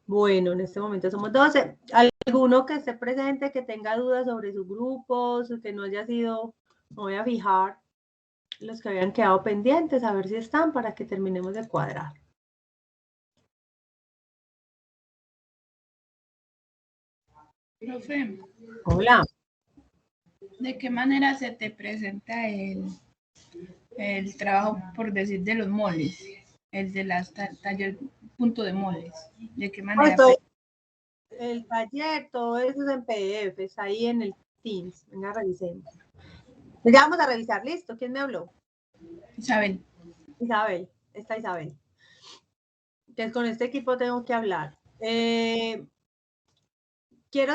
Bueno, en este momento somos 12. ¿Alguno que esté presente, que tenga dudas sobre sus grupos, que no haya sido, me voy a fijar los que habían quedado pendientes, a ver si están para que terminemos de cuadrar. Profe. Hola. ¿De qué manera se te presenta el trabajo, por decir, de los moles? El de las taller punto de moles. ¿De qué manera? El taller, todo eso es en PDF, está ahí en el Teams. Venga, revisemos. Ya vamos a revisar, listo. ¿Quién me habló? Isabel. Isabel, está Isabel. Entonces, con este equipo tengo que hablar. Quiero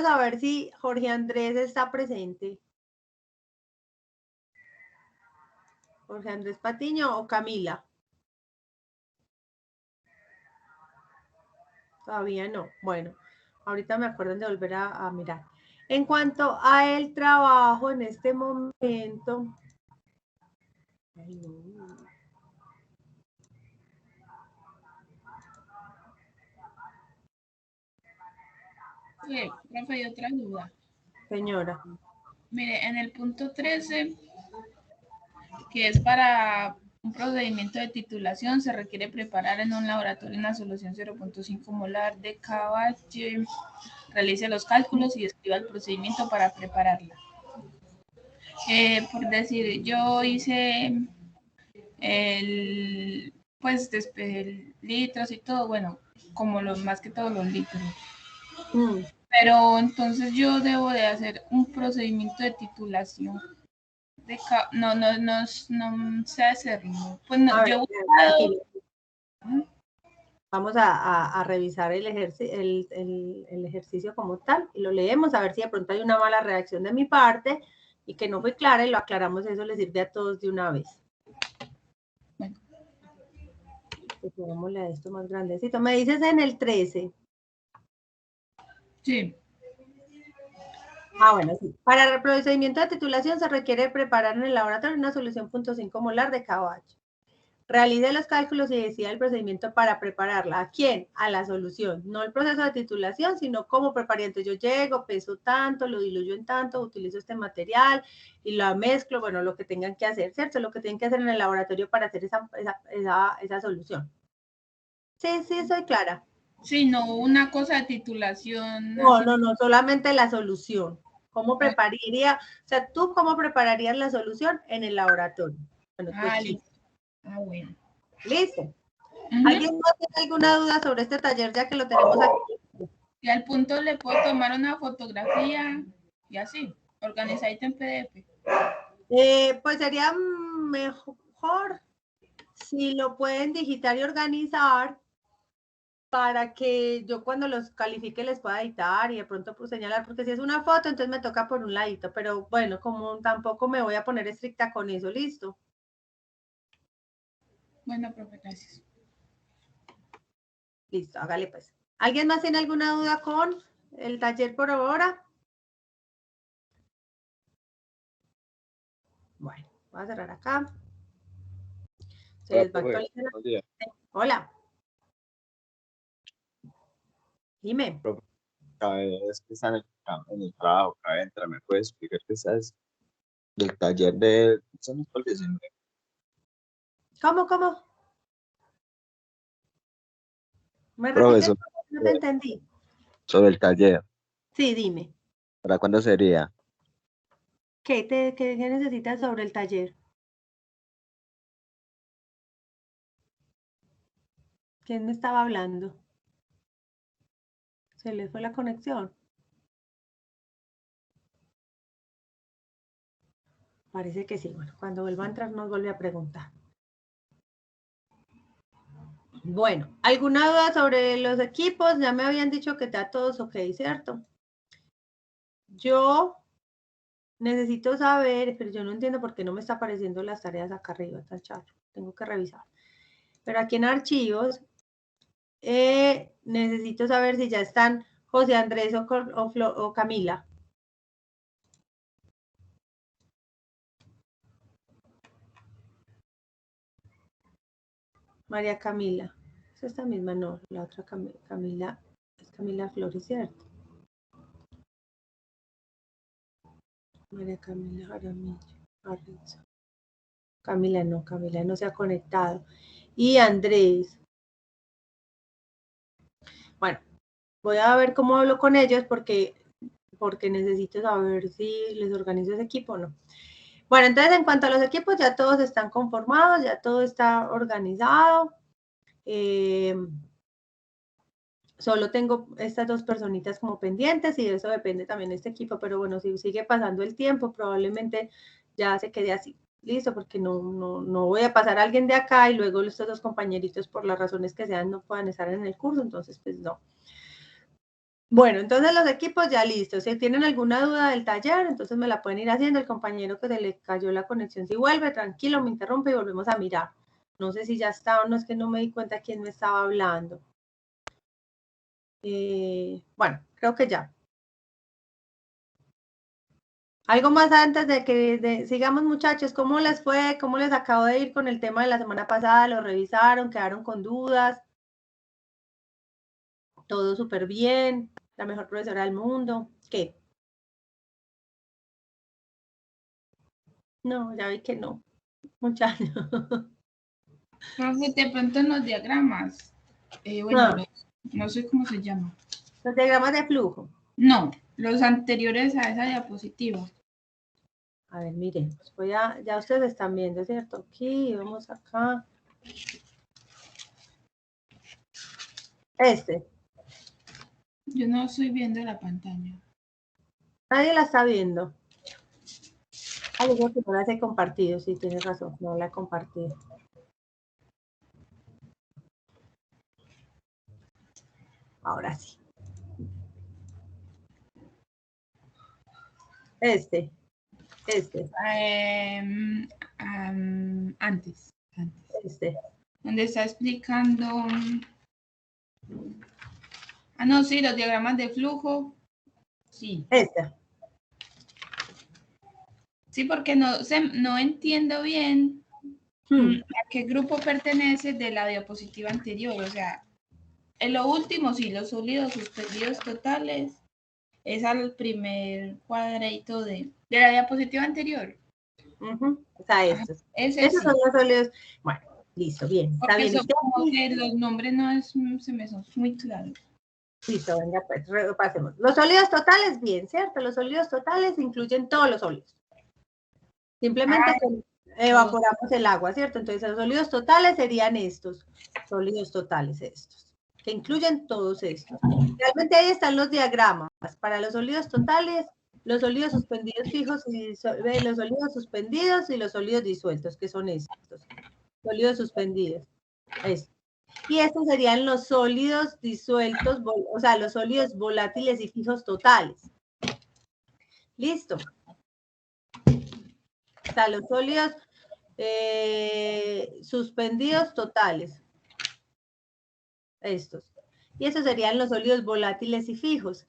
saber si Jorge Andrés está presente. Jorge Andrés Patiño o Camila. Todavía no. Bueno, ahorita me acuerdan de volver a mirar. En cuanto a el trabajo en este momento. Ay, no. Profe, hay otra duda. Señora. Mire, en el punto 13, que es para un procedimiento de titulación, se requiere preparar en un laboratorio una solución 0.5 molar de KH. Realice los cálculos y describa el procedimiento para prepararla. Por decir, yo hice pues litros y todo, bueno, como más que todos los litros. Pero entonces yo debo de hacer un procedimiento de titulación. No sé hacerlo. Pues no, A ver, yo he buscado. Vamos a revisar el ejercicio como tal y lo leemos a ver si de pronto hay una mala redacción de mi parte y que no fue clara y lo aclaramos, eso les sirve a todos de una vez. Bueno. Pues pongámosle a esto más grandecito. Me dices en el 13. Sí. Bueno, sí. Para el procedimiento de titulación se requiere preparar en el laboratorio una solución 0.5 molar de KOH. Realice los cálculos y decida el procedimiento para prepararla. ¿A quién? A la solución. No el proceso de titulación, sino cómo prepararía. Entonces yo llego, peso tanto, lo diluyo en tanto, utilizo este material y lo mezclo, bueno, lo que tengan que hacer, ¿cierto? Lo que tienen que hacer en el laboratorio para hacer esa solución. Sí, soy clara. Sí, no una cosa de titulación. No, solamente la solución. ¿Cómo prepararía? O sea, ¿tú cómo prepararías la solución en el laboratorio? Bueno, tu equipo. Bueno. ¿Listo? ¿Alguien más tiene alguna duda sobre este taller ya que lo tenemos aquí? Y al punto le puedo tomar una fotografía y así, organizadito en PDF. Pues sería mejor si lo pueden digitar y organizar para que yo cuando los califique les pueda editar y de pronto pues señalar, porque si es una foto entonces me toca por un ladito, pero bueno, como tampoco me voy a poner estricta con eso, ¿listo? Bueno, profe, gracias. Listo, hágale pues. ¿Alguien más tiene alguna duda con el taller por ahora? Bueno, voy a cerrar acá. Se les va a actualizar. Hola. Dime. Es que está en el trabajo, acá entra, ¿me puedes explicar qué estás del taller de... ¿Cómo? ¿Me repites? Profesor, No te entendí. sobre el taller. Sí, dime. ¿Para cuándo sería? ¿Qué necesitas sobre el taller? ¿Quién me estaba hablando? ¿Se le fue la conexión? Parece que sí. Bueno, cuando vuelva a entrar nos vuelve a preguntar. Bueno, ¿alguna duda sobre los equipos? Ya me habían dicho que está todos ok, ¿cierto? Yo necesito saber, pero yo no entiendo por qué no me está apareciendo las tareas acá arriba, está chato. Tengo que revisar. Pero aquí en archivos, necesito saber si ya están José Andrés o Camila. María Camila. Es esta misma, no, la otra Camila. Es Camila Flores, ¿cierto? María Camila Jaramillo. Arrizzo. Camila no se ha conectado. Y Andrés. Bueno, voy a ver cómo hablo con ellos porque necesito saber si les organizo ese equipo o no. Bueno, entonces en cuanto a los equipos, ya todos están conformados, ya todo está organizado. Solo tengo estas dos personitas como pendientes y de eso depende también este equipo, pero bueno, si sigue pasando el tiempo, probablemente ya se quede así. Listo, porque no voy a pasar a alguien de acá y luego estos dos compañeritos, por las razones que sean, no puedan estar en el curso, entonces pues no. Bueno, entonces los equipos ya listos. Si tienen alguna duda del taller, entonces me la pueden ir haciendo. El compañero que se le cayó la conexión, si vuelve, tranquilo, me interrumpe y volvemos a mirar. No sé si ya está o no, es que no me di cuenta quién me estaba hablando. Bueno, creo que ya. Algo más antes de que sigamos, muchachos, ¿cómo les fue? ¿Cómo les acabo de ir con el tema de la semana pasada? ¿Lo revisaron? ¿Quedaron con dudas? ¿Todo súper bien? ¿La mejor profesora del mundo? ¿Qué? No, ya vi que no, muchachos. Profe, de pronto en los diagramas, bueno, no sé cómo se llama. Los diagramas de flujo. No, los anteriores a esa diapositiva. A ver, miren, pues ya ustedes están viendo, ¿cierto? Aquí, vamos acá. Yo no estoy viendo la pantalla. Nadie la está viendo. Ah, yo creo que no las he compartido, sí, tienes razón, no la he compartido. Ahora sí. Antes. Este. Donde está explicando. Ah, no, sí, los diagramas de flujo. Sí. Sí, porque no entiendo bien a qué grupo pertenece de la diapositiva anterior. O sea, en lo último, sí, los sólidos suspendidos totales es al primer cuadradito de la diapositiva anterior. O sea, estos. Esos sí. Son los sólidos. Bueno, listo, bien. Porque está bien. eso, como que los nombres no se me son muy claros. Listo, venga, pues repasemos. Los sólidos totales, bien, ¿cierto? Los sólidos totales incluyen todos los sólidos. Simplemente evaporamos el agua, ¿cierto? Entonces los sólidos totales serían estos, sólidos totales estos, que incluyen todos estos. Realmente ahí están los diagramas para los sólidos totales, los sólidos suspendidos fijos y los sólidos suspendidos y los sólidos disueltos, que son estos, sólidos suspendidos. Estos. Y estos serían los sólidos disueltos, o sea, los sólidos volátiles y fijos totales. Listo. O sea, los sólidos suspendidos totales. Estos. Y esos serían los sólidos volátiles y fijos,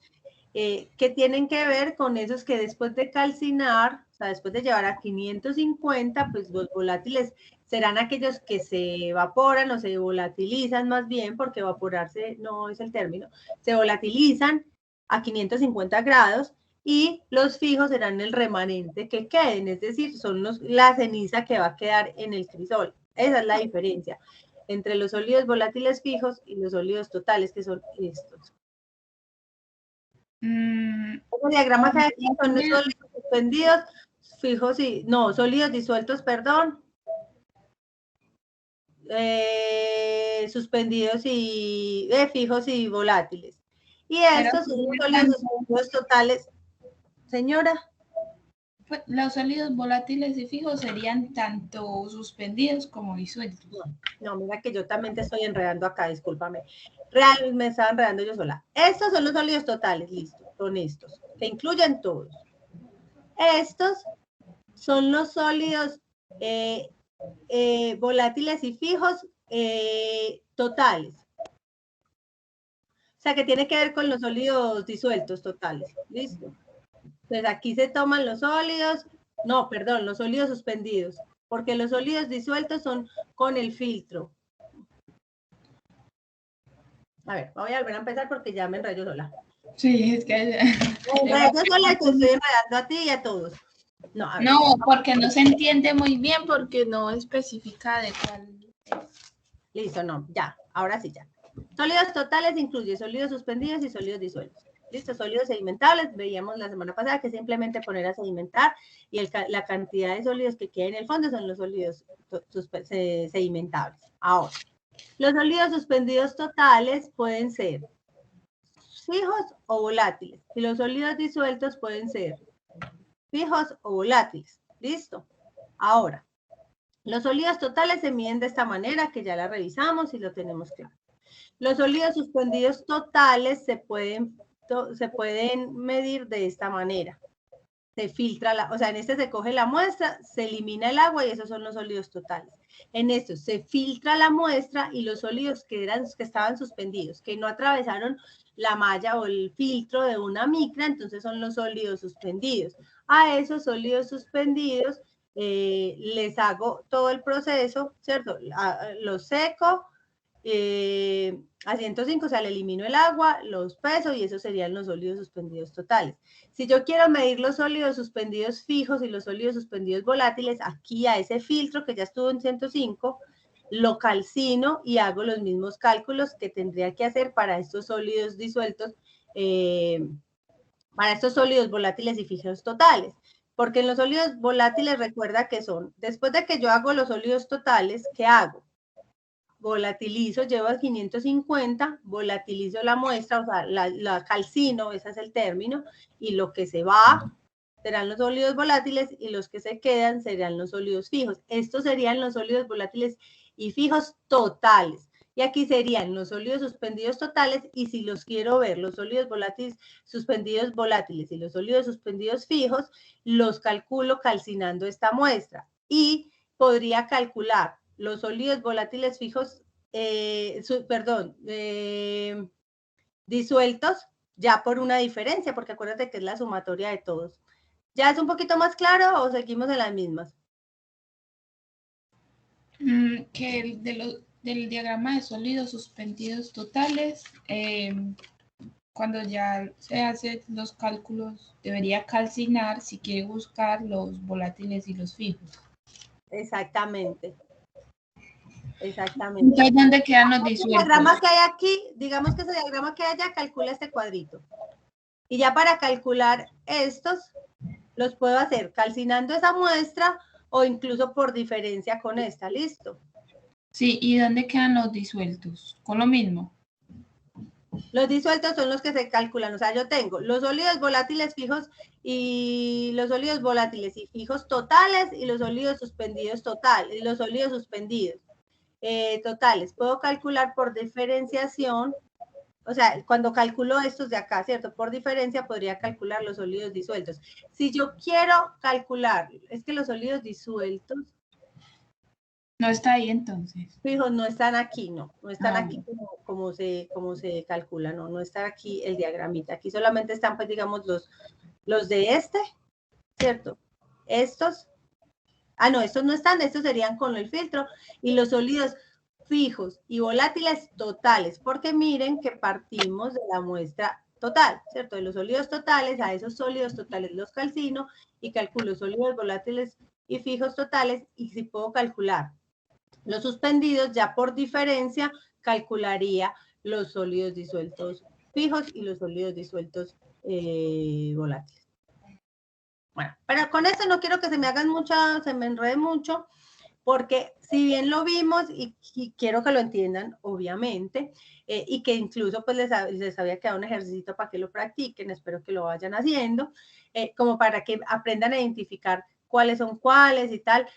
que tienen que ver con esos que después de calcinar, o sea, después de llevar a 550, pues los volátiles serán aquellos que se evaporan o se volatilizan más bien, porque evaporarse no es el término, se volatilizan a 550 grados, y los fijos serán el remanente que queden, es decir, son la ceniza que va a quedar en el crisol. Esa es la diferencia entre los sólidos volátiles fijos y los sólidos totales, que son estos. El diagrama que hay aquí son los sólidos suspendidos, fijos y, no, sólidos disueltos, perdón, suspendidos y fijos y volátiles. Y estos son los sólidos suspendidos totales. Señora. Los sólidos volátiles y fijos serían tanto suspendidos como disueltos. No, mira que yo también te estoy enredando acá, discúlpame. Me estaba enredando yo sola. Estos son los sólidos totales, listo, son estos, que incluyen todos. Estos son los sólidos volátiles y fijos totales. O sea, que tiene que ver con los sólidos disueltos totales. ¿Listo? Entonces aquí se toman los sólidos, no, perdón, los sólidos suspendidos, porque los sólidos disueltos son con el filtro. A ver, voy a volver a empezar porque ya me enredo sola. Sí, es que... Me enredo sola y te estoy enredando a ti y a todos. No, a ver. No, porque no se entiende muy bien, porque no especifica de cuál. Listo, no, ya, ahora sí ya. Sólidos totales incluye sólidos suspendidos y sólidos disueltos. Listo, sólidos sedimentables, veíamos la semana pasada que simplemente poner a sedimentar y la cantidad de sólidos que queda en el fondo son los sólidos sedimentables. Ahora, los sólidos suspendidos totales pueden ser fijos o volátiles y los sólidos disueltos pueden ser fijos o volátiles. Listo. Ahora, los sólidos totales se miden de esta manera, que ya la revisamos y lo tenemos claro. Los sólidos suspendidos totales se pueden medir de esta manera. Se filtra, o sea, en este se coge la muestra, se elimina el agua y esos son los sólidos totales. En estos se filtra la muestra y los sólidos que estaban suspendidos, que no atravesaron la malla o el filtro de una micra, entonces son los sólidos suspendidos. A esos sólidos suspendidos les hago todo el proceso, ¿cierto? Los seco, a 105, o sea, le elimino el agua, los peso y esos serían los sólidos suspendidos totales. Si yo quiero medir los sólidos suspendidos fijos y los sólidos suspendidos volátiles, aquí a ese filtro que ya estuvo en 105, lo calcino y hago los mismos cálculos que tendría que hacer para estos sólidos disueltos, para estos sólidos volátiles y fijos totales. Porque en los sólidos volátiles recuerda que son, después de que yo hago los sólidos totales, ¿qué hago? Volatilizo, llevo a 550, volatilizo la muestra, o sea, la calcino, ese es el término, y lo que se va serán los sólidos volátiles y los que se quedan serán los sólidos fijos. Estos serían los sólidos volátiles y fijos totales. Y aquí serían los sólidos suspendidos totales y si los quiero ver, los sólidos volátiles suspendidos volátiles y los sólidos suspendidos fijos, los calculo calcinando esta muestra. Y podría calcular los sólidos volátiles fijos, disueltos ya por una diferencia, porque acuérdate que es la sumatoria de todos. ¿Ya es un poquito más claro o seguimos en las mismas? Que del diagrama de sólidos suspendidos totales, cuando ya se hacen los cálculos, debería calcinar si quiere buscar los volátiles y los fijos. Exactamente. Exactamente. Entonces, ¿dónde quedan los disueltos? El diagrama que hay aquí, digamos que ese diagrama que hay allá, calcula este cuadrito. Y ya para calcular estos, los puedo hacer calcinando esa muestra o incluso por diferencia con esta, ¿listo? Sí, ¿y dónde quedan los disueltos? Con lo mismo. Los disueltos son los que se calculan, o sea, yo tengo los sólidos volátiles fijos y los sólidos volátiles y fijos totales y los sólidos suspendidos totales, y los sólidos suspendidos totales. Puedo calcular por diferenciación, o sea, cuando calculo estos de acá, ¿cierto? Por diferencia podría calcular los sólidos disueltos. Si yo quiero calcular, es que los sólidos disueltos... No está ahí entonces. Fijos no están aquí, no están aquí como se calcula, no está aquí el diagramita. Aquí solamente están, pues, digamos, los de este, ¿cierto? Estos, no, estos no están, estos serían con el filtro, y los sólidos fijos y volátiles totales, porque miren que partimos de la muestra total, ¿cierto? De los sólidos totales, a esos sólidos totales los calcino y calculo sólidos volátiles y fijos totales, y si puedo calcular los suspendidos, ya por diferencia, calcularía los sólidos disueltos fijos y los sólidos disueltos volátiles. Bueno, pero con esto no quiero que se me hagan se me enrede mucho, porque si bien lo vimos y quiero que lo entiendan, obviamente, y que incluso pues les había quedado un ejercicio para que lo practiquen, espero que lo vayan haciendo, como para que aprendan a identificar cuáles son cuáles y tal.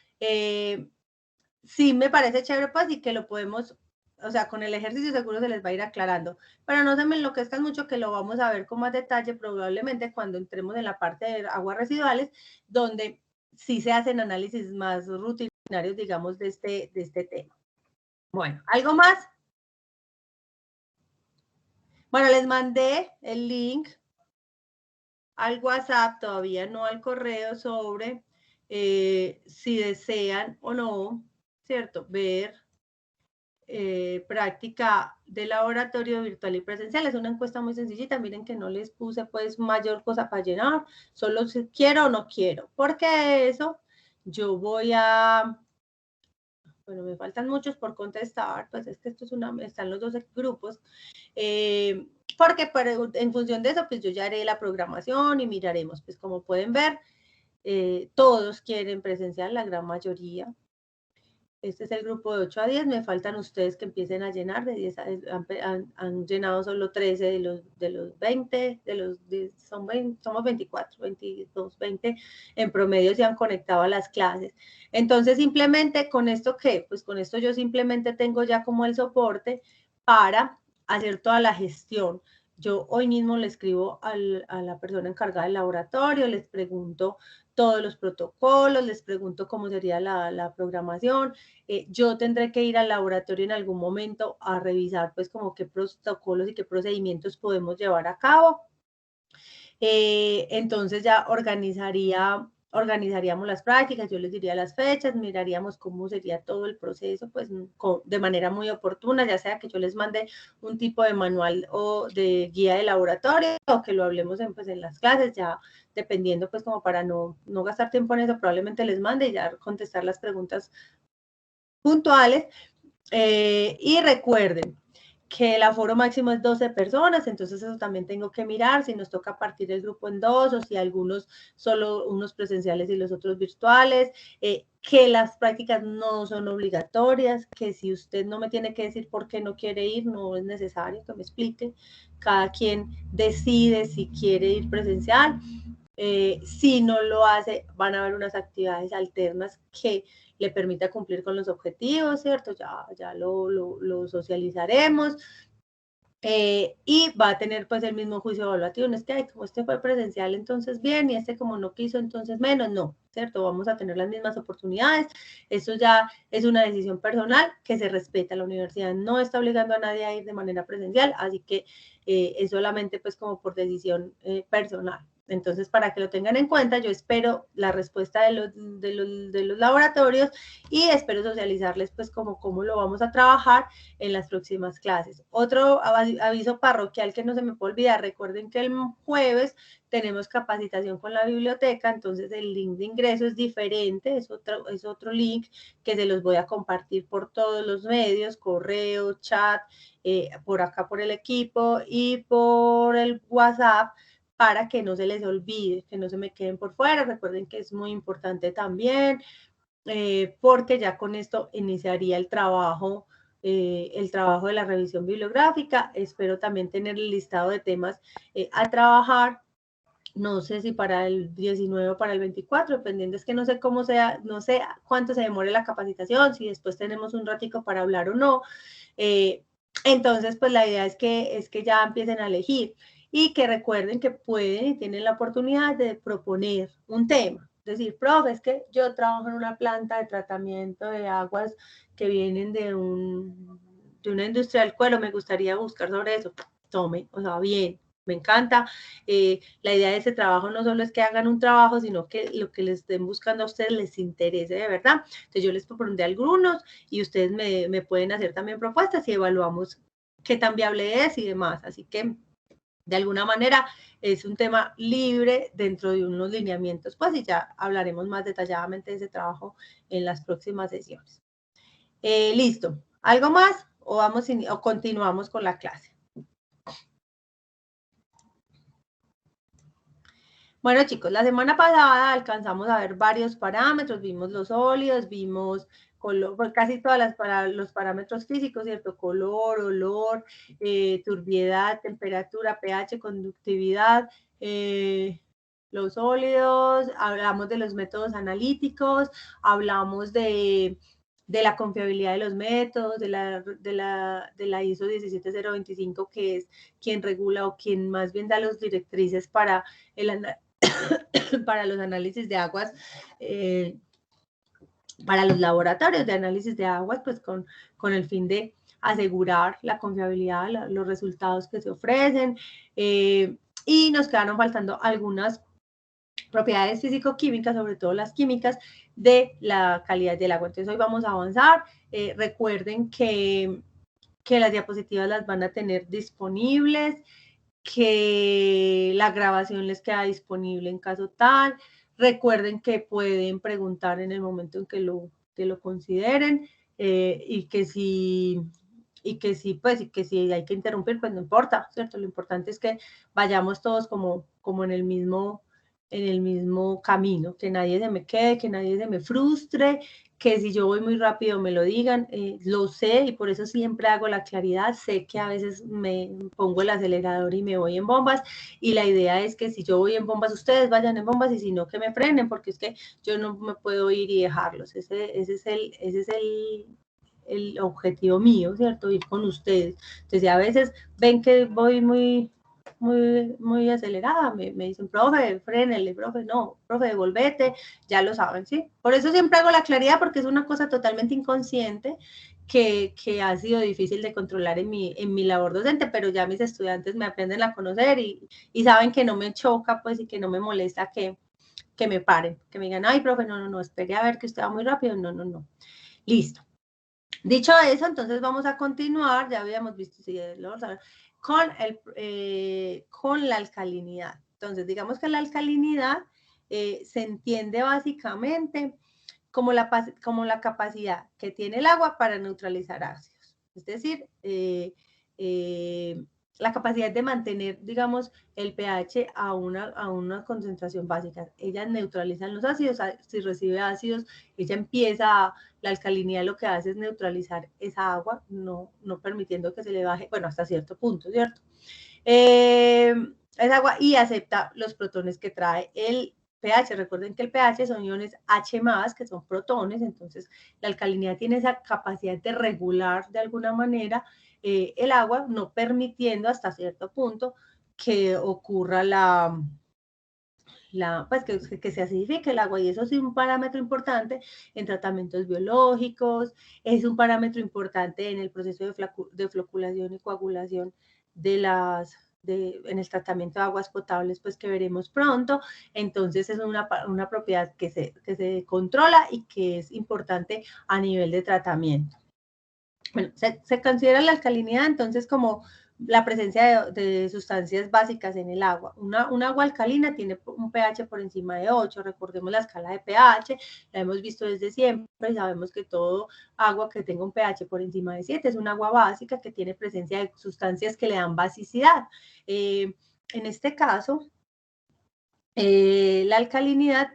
Sí me parece chévere, pues, y que lo podemos, o sea, con el ejercicio seguro se les va a ir aclarando, pero no se me enloquezcan mucho, que lo vamos a ver con más detalle probablemente cuando entremos en la parte de aguas residuales, donde sí se hacen análisis más rutinarios, digamos, de este tema. Bueno, ¿algo más? Bueno, les mandé el link al WhatsApp, todavía no al correo, sobre si desean o no, ¿cierto? Ver práctica de laboratorio virtual y presencial. Es una encuesta muy sencillita, miren que no les puse pues mayor cosa para llenar, solo si quiero o no quiero, porque eso yo voy a, bueno, me faltan muchos por contestar, pues es que esto es están los 12 grupos, porque en función de eso, pues yo ya haré la programación y miraremos, pues como pueden ver, todos quieren presencial, la gran mayoría. Este es el grupo de 8 a 10, me faltan ustedes que empiecen a llenar, de 10 han llenado solo 13 de los 20, de los 10, somos 24, 22, 20 en promedio se han conectado a las clases. Entonces, simplemente con esto, ¿qué? Pues con esto yo simplemente tengo ya como el soporte para hacer toda la gestión. Yo hoy mismo le escribo a la persona encargada del laboratorio, les pregunto todos los protocolos, les pregunto cómo sería la programación. Yo tendré que ir al laboratorio en algún momento a revisar pues como qué protocolos y qué procedimientos podemos llevar a cabo. Entonces ya organizaríamos las prácticas, yo les diría las fechas, miraríamos cómo sería todo el proceso, pues de manera muy oportuna, ya sea que yo les mande un tipo de manual o de guía de laboratorio o que lo hablemos pues, en las clases, ya dependiendo pues como para no gastar tiempo en eso, probablemente les mande y ya contestar las preguntas puntuales. Y recuerden que el aforo máximo es 12 personas, entonces eso también tengo que mirar si nos toca partir el grupo en dos o si algunos solo unos presenciales y los otros virtuales, que las prácticas no son obligatorias, que si usted no me tiene que decir por qué no quiere ir, no es necesario que me explique, cada quien decide si quiere ir presencial. Si no lo hace, van a haber unas actividades alternas que le permita cumplir con los objetivos, ¿cierto? Ya lo socializaremos. Y va a tener pues el mismo juicio evaluativo, no es que ay, como este fue presencial, entonces bien, y este como no quiso, entonces menos, no, ¿cierto? Vamos a tener las mismas oportunidades, eso ya es una decisión personal que se respeta, la universidad no está obligando a nadie a ir de manera presencial, así que es solamente pues como por decisión personal. Entonces, para que lo tengan en cuenta, yo espero la respuesta de los laboratorios y espero socializarles pues como cómo lo vamos a trabajar en las próximas clases. Otro aviso parroquial que no se me puede olvidar, recuerden que el jueves tenemos capacitación con la biblioteca, entonces el link de ingreso es diferente, es otro link que se los voy a compartir por todos los medios, correo, chat, por acá por el equipo y por el WhatsApp, para que no se les olvide, que no se me queden por fuera. Recuerden que es muy importante también, porque ya con esto iniciaría el trabajo de la revisión bibliográfica. Espero también tener el listado de temas a trabajar. No sé si para el 19 o para el 24, dependiendo, es que no sé cómo sea, no sé cuánto se demore la capacitación, si después tenemos un ratico para hablar o no. Entonces, pues la idea es que ya empiecen a elegir y que recuerden que pueden y tienen la oportunidad de proponer un tema. Es decir, profe, es que yo trabajo en una planta de tratamiento de aguas que vienen de una industria del cuero, me gustaría buscar sobre eso. Tome, o sea, bien, me encanta. La idea de ese trabajo no solo es que hagan un trabajo, sino que lo que les estén buscando a ustedes les interese de verdad. Entonces yo les propondré algunos y ustedes me pueden hacer también propuestas y evaluamos qué tan viable es y demás. Así que de alguna manera es un tema libre dentro de unos lineamientos, pues, y ya hablaremos más detalladamente de ese trabajo en las próximas sesiones. Listo. ¿Algo más o continuamos con la clase? Bueno, chicos, la semana pasada alcanzamos a ver varios parámetros, vimos los sólidos, vimos color, casi todos los parámetros físicos, ¿cierto? Color, olor, turbiedad, temperatura, pH, conductividad, los sólidos, hablamos de los métodos analíticos, hablamos de la confiabilidad de los métodos, de la ISO 17025, que es quien regula o quien más bien da las directrices para para los análisis de aguas, para los laboratorios de análisis de aguas, pues con el fin de asegurar la confiabilidad, los resultados que se ofrecen. Y nos quedaron faltando algunas propiedades físico-químicas, sobre todo las químicas, de la calidad del agua. Entonces hoy vamos a avanzar. Recuerden que las diapositivas las van a tener disponibles, que la grabación les queda disponible en caso tal. Recuerden que pueden preguntar en el momento en que lo consideren, y que si hay que interrumpir, pues no importa, ¿cierto? Lo importante es que vayamos todos como en el mismo camino, que nadie se me quede, que nadie se me frustre, que si yo voy muy rápido me lo digan. Lo sé y por eso siempre hago la claridad. Sé que a veces me pongo el acelerador y me voy en bombas, y la idea es que si yo voy en bombas, ustedes vayan en bombas, y si no, que me frenen, porque es que yo no me puedo ir y dejarlos. Ese es el objetivo mío, ¿cierto? Ir con ustedes. Entonces, a veces ven que voy muy acelerada, me dicen, profe, frénele, profe, no, profe, devolvete, ya lo saben, ¿sí? Por eso siempre hago la claridad, porque es una cosa totalmente inconsciente que ha sido difícil de controlar en mi labor docente, pero ya mis estudiantes me aprenden a conocer y saben que no me choca, pues, y que no me molesta que me paren, que me digan, ay, profe, no, espere a ver que usted va muy rápido, no. Listo. Dicho eso, entonces vamos a continuar, ya habíamos visto, sí, lo vamos a ver, con la alcalinidad. Entonces, digamos que la alcalinidad se entiende básicamente como la capacidad que tiene el agua para neutralizar ácidos. Es decir, la capacidad de mantener, digamos, el pH a una concentración básica. Ellas neutralizan los ácidos. Si recibe ácidos, ella empieza, la alcalinidad lo que hace es neutralizar esa agua, no permitiendo que se le baje, bueno, hasta cierto punto, ¿cierto? Es agua, y acepta los protones que trae el pH. Recuerden que el pH son iones H+, que son protones, entonces la alcalinidad tiene esa capacidad de regular de alguna manera el agua, no permitiendo hasta cierto punto que ocurra pues que se acidifique el agua, y eso es un parámetro importante en tratamientos biológicos, es un parámetro importante en el proceso de floculación y coagulación en el tratamiento de aguas potables, pues que veremos pronto. Entonces es una propiedad que se controla y que es importante a nivel de tratamiento. Bueno, se considera la alcalinidad entonces como la presencia de sustancias básicas en el agua. Un agua alcalina tiene un pH por encima de 8, recordemos la escala de pH, la hemos visto desde siempre y sabemos que todo agua que tenga un pH por encima de 7 es un agua básica que tiene presencia de sustancias que le dan basicidad. En este caso, la alcalinidad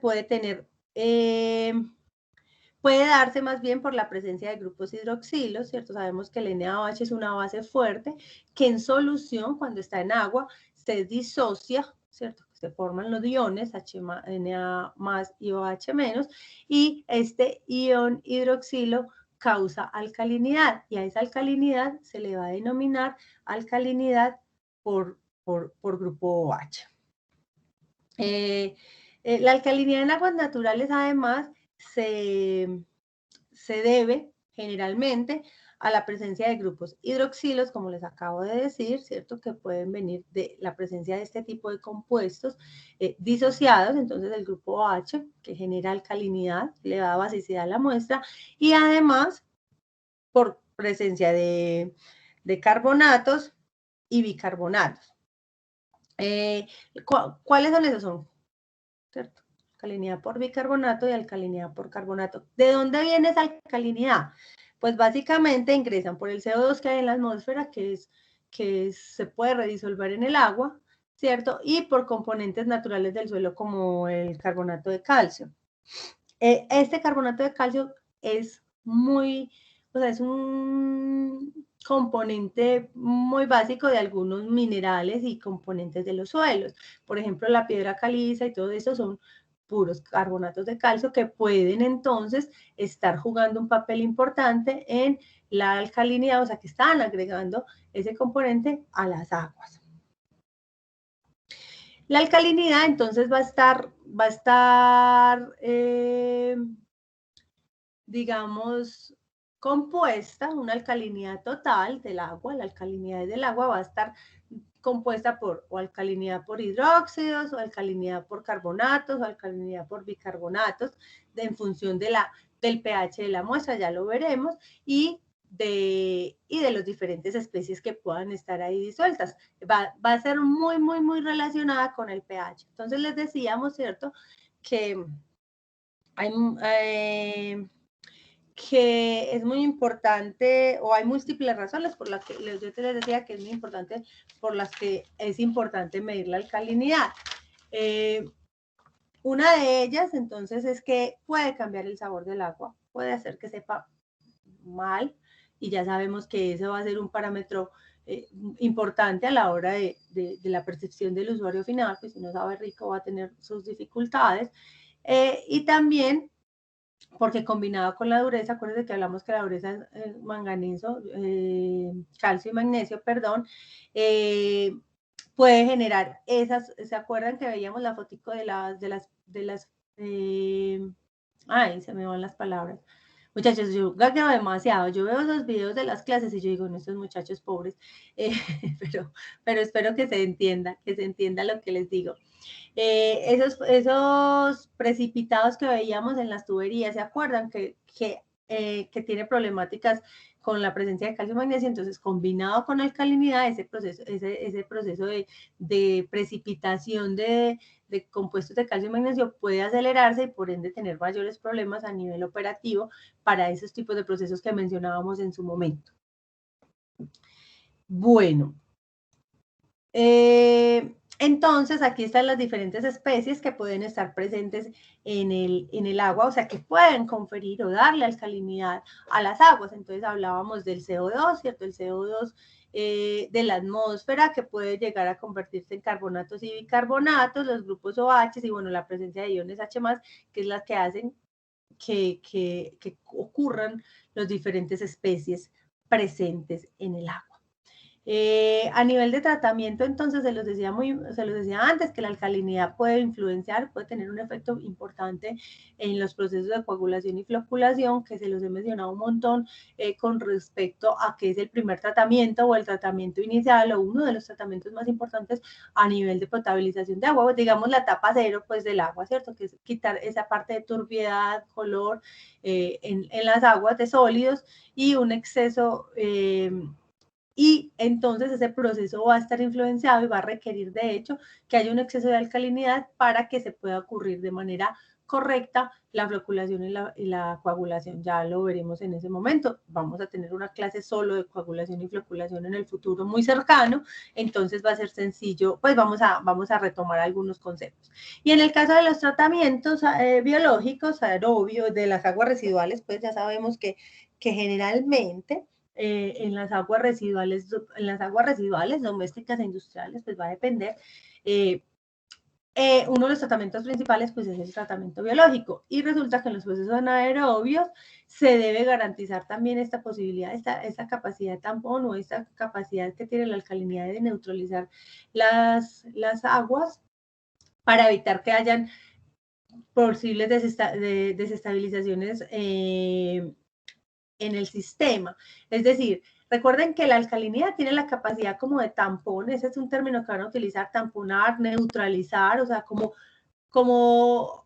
puede darse más bien por la presencia de grupos hidroxilos, ¿cierto? Sabemos que el NaOH es una base fuerte que en solución, cuando está en agua, se disocia, ¿cierto? Se forman los iones Na y OH-, y este ion hidroxilo causa alcalinidad, y a esa alcalinidad se le va a denominar alcalinidad por grupo OH. La alcalinidad en aguas naturales, además, se debe generalmente a la presencia de grupos hidroxilos, como les acabo de decir, ¿cierto? Que pueden venir de la presencia de este tipo de compuestos disociados. Entonces el grupo OH, que genera alcalinidad, le da basicidad a la muestra, y además por presencia de carbonatos y bicarbonatos. ¿Cuáles son esos? ¿Cierto? Alcalinidad por bicarbonato y alcalinidad por carbonato. ¿De dónde viene esa alcalinidad? Pues básicamente ingresan por el CO2 que hay en la atmósfera, que se puede redisolver en el agua, ¿cierto? Y por componentes naturales del suelo como el carbonato de calcio. Este carbonato de calcio es es un componente muy básico de algunos minerales y componentes de los suelos. Por ejemplo, la piedra caliza y todo eso son puros carbonatos de calcio que pueden entonces estar jugando un papel importante en la alcalinidad, o sea que están agregando ese componente a las aguas. La alcalinidad entonces va a estar digamos, compuesta, una alcalinidad total del agua, la alcalinidad del agua va a estar compuesta por o alcalinidad por hidróxidos, o alcalinidad por carbonatos, o alcalinidad por bicarbonatos, en función del pH de la muestra, ya lo veremos, y de las diferentes especies que puedan estar ahí disueltas. Va a ser muy, muy, muy relacionada con el pH. Entonces les decíamos, ¿cierto?, que que es muy importante, o hay múltiples razones por las que yo te les decía que es muy importante, por las que es importante medir la alcalinidad. Una de ellas, entonces, es que puede cambiar el sabor del agua, puede hacer que sepa mal, y ya sabemos que eso va a ser un parámetro importante a la hora de la percepción del usuario final, pues si no sabe rico va a tener sus dificultades. Y también porque combinado con la dureza, acuérdense que hablamos que la dureza es manganeso, calcio y magnesio, perdón, puede generar esas, ¿se acuerdan que veíamos la fotico de las ay, se me van las palabras? Muchachos, yo gagueo demasiado, yo veo esos videos de las clases y yo digo, no, estos muchachos pobres, pero espero que se entienda lo que les digo. Esos precipitados que veíamos en las tuberías, ¿se acuerdan? Que tiene problemáticas con la presencia de calcio y magnesio, entonces combinado con alcalinidad, ese proceso de precipitación de compuestos de calcio y magnesio puede acelerarse y por ende tener mayores problemas a nivel operativo para esos tipos de procesos que mencionábamos en su momento. Bueno, entonces, aquí están las diferentes especies que pueden estar presentes en el agua, o sea, que pueden conferir o darle alcalinidad a las aguas. Entonces, hablábamos del CO2, ¿cierto? El CO2 de la atmósfera, que puede llegar a convertirse en carbonatos y bicarbonatos, los grupos OH, y bueno, la presencia de iones H+, que es la que hacen que ocurran las diferentes especies presentes en el agua. A nivel de tratamiento, entonces, se los decía antes, que la alcalinidad puede influenciar, puede tener un efecto importante en los procesos de coagulación y floculación, que se los he mencionado un montón con respecto a que es el primer tratamiento o el tratamiento inicial o uno de los tratamientos más importantes a nivel de potabilización de agua, digamos la etapa cero pues del agua, ¿cierto? Que es quitar esa parte de turbiedad, color en las aguas de sólidos y un exceso y entonces ese proceso va a estar influenciado y va a requerir, de hecho, que haya un exceso de alcalinidad para que se pueda ocurrir de manera correcta la floculación y la coagulación. Ya lo veremos en ese momento. Vamos a tener una clase solo de coagulación y floculación en el futuro muy cercano, entonces va a ser sencillo, pues vamos a retomar algunos conceptos. Y en el caso de los tratamientos biológicos, aerobios, de las aguas residuales, pues ya sabemos que generalmente en las aguas residuales domésticas e industriales, pues va a depender. Uno de los tratamientos principales pues es el tratamiento biológico y resulta que en los procesos anaerobios se debe garantizar también esta posibilidad, esta capacidad de tampón o esta capacidad que tiene la alcalinidad de neutralizar las aguas para evitar que hayan posibles desestabilizaciones en el sistema. Es decir, recuerden que la alcalinidad tiene la capacidad como de tampón, ese es un término que van a utilizar, tamponar, neutralizar, o sea, como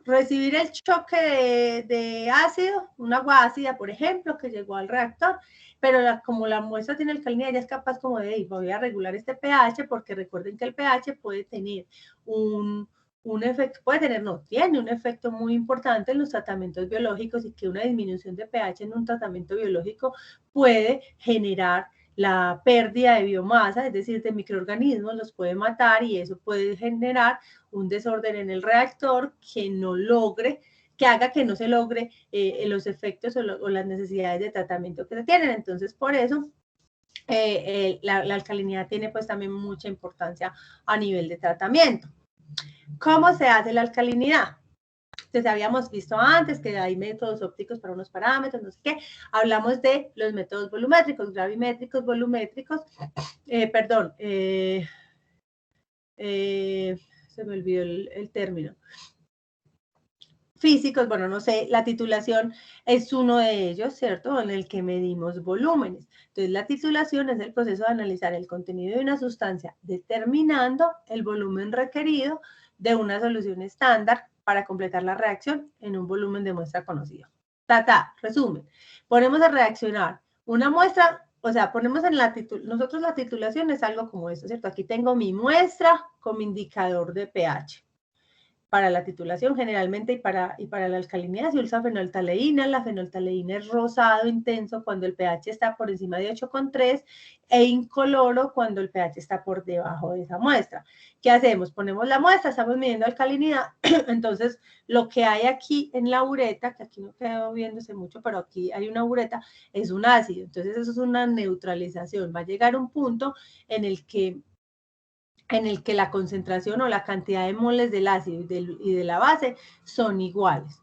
recibir el choque de ácido, un agua ácida, por ejemplo, que llegó al reactor, pero como la muestra tiene alcalinidad, ella es capaz como de, voy a regular este pH, porque recuerden que el pH puede tener tiene un efecto muy importante en los tratamientos biológicos y que una disminución de pH en un tratamiento biológico puede generar la pérdida de biomasa, es decir, de microorganismos, los puede matar y eso puede generar un desorden en el reactor que haga que no se logre los efectos o las necesidades de tratamiento que se tienen. Entonces, por eso la alcalinidad tiene pues también mucha importancia a nivel de tratamiento. ¿Cómo se hace la alcalinidad? Entonces habíamos visto antes que hay métodos ópticos para unos parámetros, no sé qué. Hablamos de los métodos volumétricos, gravimétricos, volumétricos. Se me olvidó el término. físicos, bueno, no sé, la titulación es uno de ellos, ¿cierto? En el que medimos volúmenes. Entonces, la titulación es el proceso de analizar el contenido de una sustancia, determinando el volumen requerido de una solución estándar para completar la reacción en un volumen de muestra conocido. Resumen, ponemos a reaccionar una muestra, o sea, ponemos en la nosotros la titulación es algo como esto, ¿cierto? Aquí tengo mi muestra con mi indicador de pH. Para la titulación generalmente y para la alcalinidad se usa fenoltaleína. La fenoltaleína es rosado intenso cuando el pH está por encima de 8,3 e incoloro cuando el pH está por debajo de esa muestra. ¿Qué hacemos? Ponemos la muestra, estamos midiendo alcalinidad, entonces lo que hay aquí en la ureta, que aquí no quedó viéndose mucho, pero aquí hay una ureta, es un ácido, entonces eso es una neutralización. Va a llegar un punto en el que la concentración o la cantidad de moles del ácido y de la base son iguales.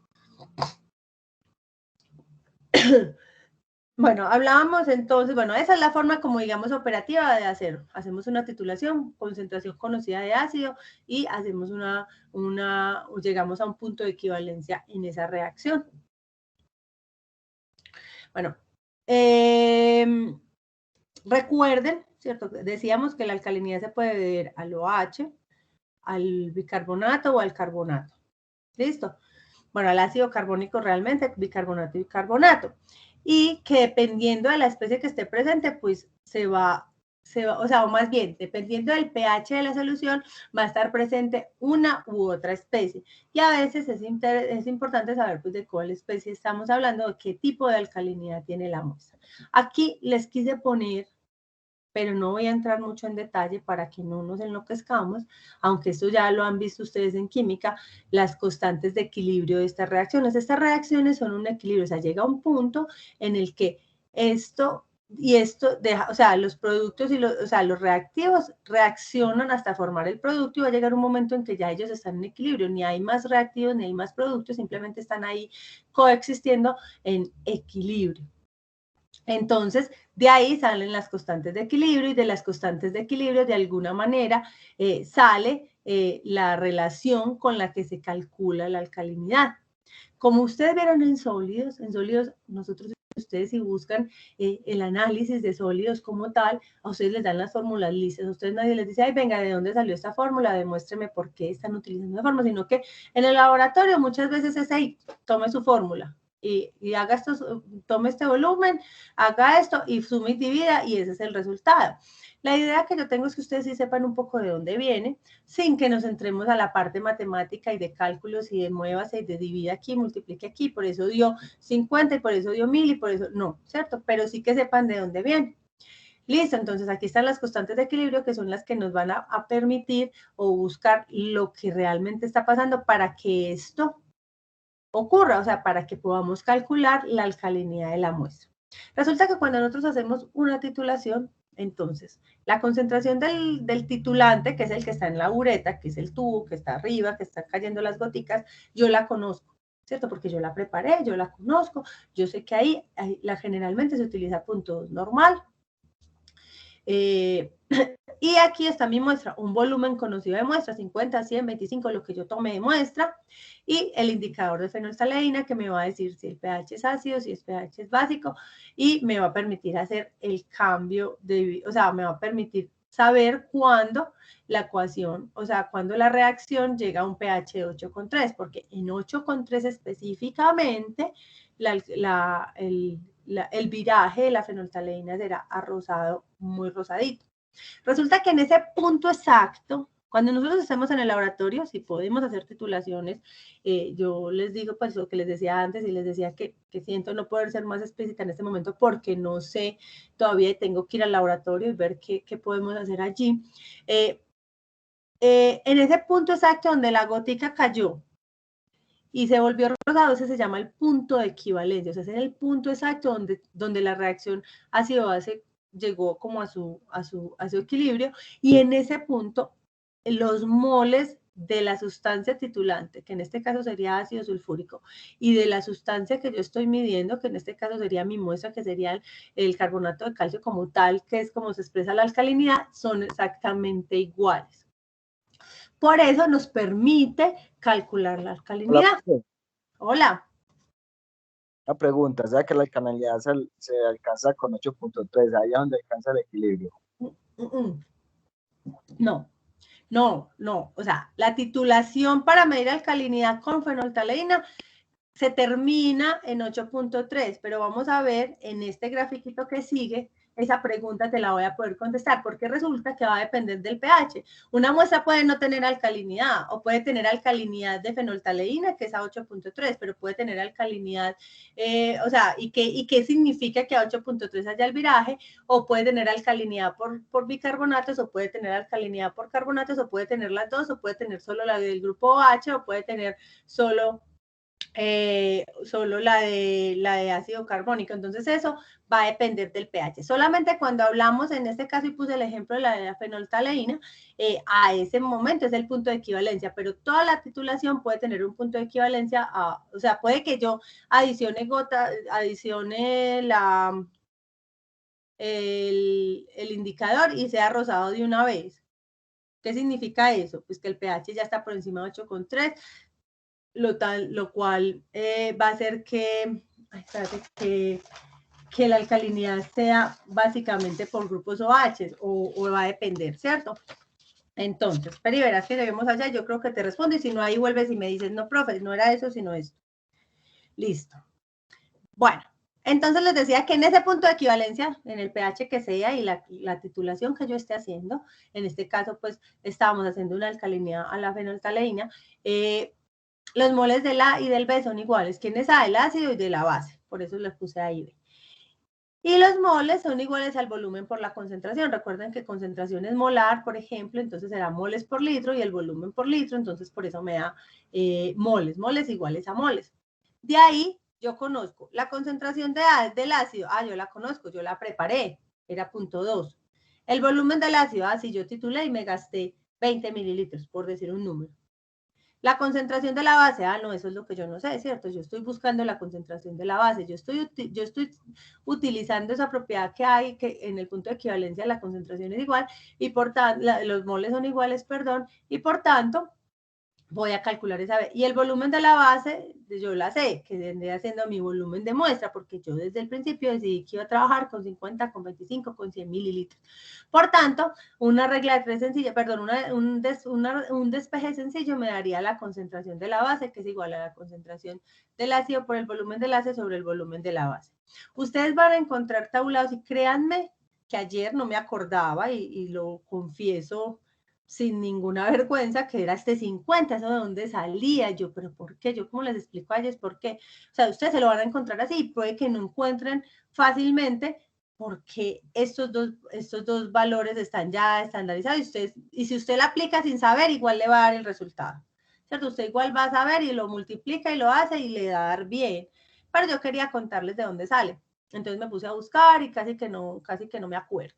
Bueno, hablábamos entonces, bueno, esa es la forma como digamos operativa de hacer. Hacemos una titulación, concentración conocida de ácido y hacemos llegamos a un punto de equivalencia en esa reacción. Bueno, recuerden, ¿cierto? Decíamos que la alcalinidad se puede deber al OH, al bicarbonato o al carbonato. ¿Listo? Bueno, al ácido carbónico realmente, bicarbonato y bicarbonato. Y que dependiendo de la especie que esté presente, pues o sea, o más bien, dependiendo del pH de la solución, va a estar presente una u otra especie. Y a veces es importante saber pues, de cuál especie estamos hablando, de qué tipo de alcalinidad tiene la muestra. Aquí les quise poner, pero no voy a entrar mucho en detalle para que no nos enloquezcamos, aunque esto ya lo han visto ustedes en química, las constantes de equilibrio de estas reacciones. Estas reacciones son un equilibrio, o sea, llega un punto en el que esto y esto deja, o sea, los productos y los reactivos reaccionan hasta formar el producto y va a llegar un momento en que ya ellos están en equilibrio, ni hay más reactivos ni hay más productos, simplemente están ahí coexistiendo en equilibrio. Entonces, de ahí salen las constantes de equilibrio y de las constantes de equilibrio, de alguna manera, sale la relación con la que se calcula la alcalinidad. Como ustedes vieron en sólidos nosotros, ustedes si buscan el análisis de sólidos como tal, a ustedes les dan las fórmulas listas, a ustedes nadie les dice, ay, venga, ¿de dónde salió esta fórmula? Demuéstreme por qué están utilizando esa fórmula, sino que en el laboratorio muchas veces es ahí, tome su fórmula. Y haga esto, tome este volumen, haga esto y sume y divida y ese es el resultado. La idea que yo tengo es que ustedes sí sepan un poco de dónde viene, sin que nos entremos a la parte matemática y de cálculos y de muévase y de divida aquí, multiplique aquí, por eso dio 50 y por eso dio 1000 y por eso no, ¿cierto? Pero sí que sepan de dónde viene. Listo, entonces aquí están las constantes de equilibrio que son las que nos van a permitir o buscar lo que realmente está pasando para que esto ocurra, o sea, para que podamos calcular la alcalinidad de la muestra. Resulta que cuando nosotros hacemos una titulación, entonces, la concentración del titulante, que es el que está en la ureta, que es el tubo, que está arriba, que están cayendo las goticas, yo la conozco, ¿cierto? Porque yo la preparé, yo la conozco, yo sé que ahí generalmente se utiliza punto normal. Y aquí está mi muestra, un volumen conocido de muestra, 50, 100, 25, lo que yo tomé de muestra, y el indicador de fenolftaleína que me va a decir si el pH es ácido, si el pH es básico, y me va a permitir hacer el cambio o sea, me va a permitir saber cuándo la ecuación, o sea, cuándo la reacción llega a un pH de 8,3, porque en 8,3 específicamente el viraje de la fenolftaleína será rosado, muy rosadito. Resulta que en ese punto exacto, cuando nosotros estemos en el laboratorio, si podemos hacer titulaciones, yo les digo pues lo que les decía antes y les decía que siento no poder ser más explícita en este momento porque no sé, todavía tengo que ir al laboratorio y ver qué podemos hacer allí. En ese punto exacto donde la gotica cayó y se volvió rosado, ese se llama el punto de equivalencia, o sea, ese es el punto exacto donde la reacción ácido-base llegó como a su equilibrio, y en ese punto los moles de la sustancia titulante, que en este caso sería ácido sulfúrico, y de la sustancia que yo estoy midiendo, que en este caso sería mi muestra, que sería el carbonato de calcio como tal, que es como se expresa la alcalinidad, son exactamente iguales. Por eso nos permite calcular la alcalinidad. Hola. Una pregunta, ¿sabes que la alcalinidad se alcanza con 8.3? Ahí es donde alcanza el equilibrio. No, no, no. O sea, la titulación para medir alcalinidad con fenolftaleína se termina en 8.3, pero vamos a ver en este grafiquito que sigue, esa pregunta te la voy a poder contestar, porque resulta que va a depender del pH. Una muestra puede no tener alcalinidad, o puede tener alcalinidad de fenolftaleína, que es a 8.3, pero puede tener alcalinidad, o sea, ¿y qué significa que a 8.3 haya el viraje? O puede tener alcalinidad por bicarbonatos, o puede tener alcalinidad por carbonatos, o puede tener las dos, o puede tener solo la del grupo OH, o puede tener solo la de ácido carbónico. Entonces eso va a depender del pH. Solamente cuando hablamos, en este caso y puse el ejemplo de la fenolftaleína, a ese momento es el punto de equivalencia, pero toda la titulación puede tener un punto de equivalencia, o sea, puede que yo adicione el indicador y sea rosado de una vez. ¿Qué significa eso? Pues que el pH ya está por encima de 8.3, lo cual va a hacer que la alcalinidad sea básicamente por grupos OH o va a depender, ¿cierto? Entonces, pero y verás que debemos allá, yo creo que te respondo, y si no, ahí vuelves y me dices, no, profe, no era eso, sino esto. Listo. Bueno, entonces les decía que en ese punto de equivalencia, en el pH que sea y la titulación que yo esté haciendo, en este caso, pues, estábamos haciendo una alcalinidad a la fenolftaleína, los moles del A y del B son iguales. ¿Quién es A? El ácido y de la base. Por eso les puse ahí B. Y los moles son iguales al volumen por la concentración. Recuerden que concentración es molar, por ejemplo, entonces será moles por litro y el volumen por litro, entonces por eso me da moles iguales a moles. De ahí yo conozco la concentración del ácido. Yo la conozco, yo la preparé, era 0.2. El volumen del ácido, si yo titulé y me gasté 20 mililitros, por decir un número. La concentración de la base, no, eso es lo que yo no sé, ¿cierto? Yo estoy buscando la concentración de la base, yo estoy utilizando esa propiedad que hay, que en el punto de equivalencia la concentración es igual, y por tanto, los moles son iguales, perdón, y por tanto, voy a calcular esa vez. Y el volumen de la base, yo la sé, que vendría siendo mi volumen de muestra, porque yo desde el principio decidí que iba a trabajar con 50, con 25, con 100 mililitros. Por tanto, una regla de tres sencilla, perdón, un despeje sencillo me daría la concentración de la base, que es igual a la concentración del ácido por el volumen del ácido sobre el volumen de la base. Ustedes van a encontrar tabulados y créanme que ayer no me acordaba y lo confieso sin ninguna vergüenza, que era 50, ¿eso de dónde salía? Yo, ¿pero por qué? Yo, ¿cómo les explico a ellos por qué? O sea, ustedes se lo van a encontrar así, puede que no encuentren fácilmente porque estos dos valores están ya estandarizados y si usted la aplica sin saber, igual le va a dar el resultado, ¿cierto? Usted igual va a saber y lo multiplica y lo hace y le va a dar bien, pero yo quería contarles de dónde sale. Entonces me puse a buscar y casi que no me acuerdo.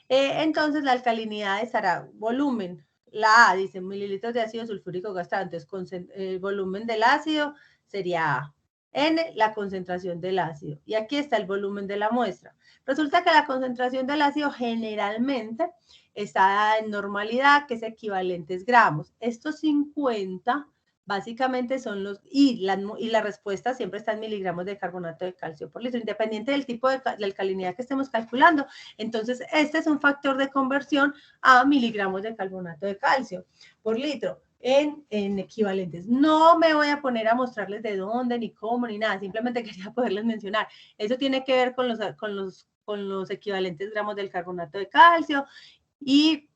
Entonces, la alcalinidad estará volumen. La A dice mililitros de ácido sulfúrico gastado. Entonces, el volumen del ácido sería A. N, la concentración del ácido. Y aquí está el volumen de la muestra. Resulta que la concentración del ácido generalmente está en normalidad, que es equivalentes gramos. Estos 50 básicamente son la respuesta siempre está en miligramos de carbonato de calcio por litro, independiente del tipo de alcalinidad que estemos calculando. Entonces, este es un factor de conversión a miligramos de carbonato de calcio por litro en equivalentes. No me voy a poner a mostrarles de dónde, ni cómo, ni nada, simplemente quería poderles mencionar. Eso tiene que ver con los equivalentes gramos del carbonato de calcio y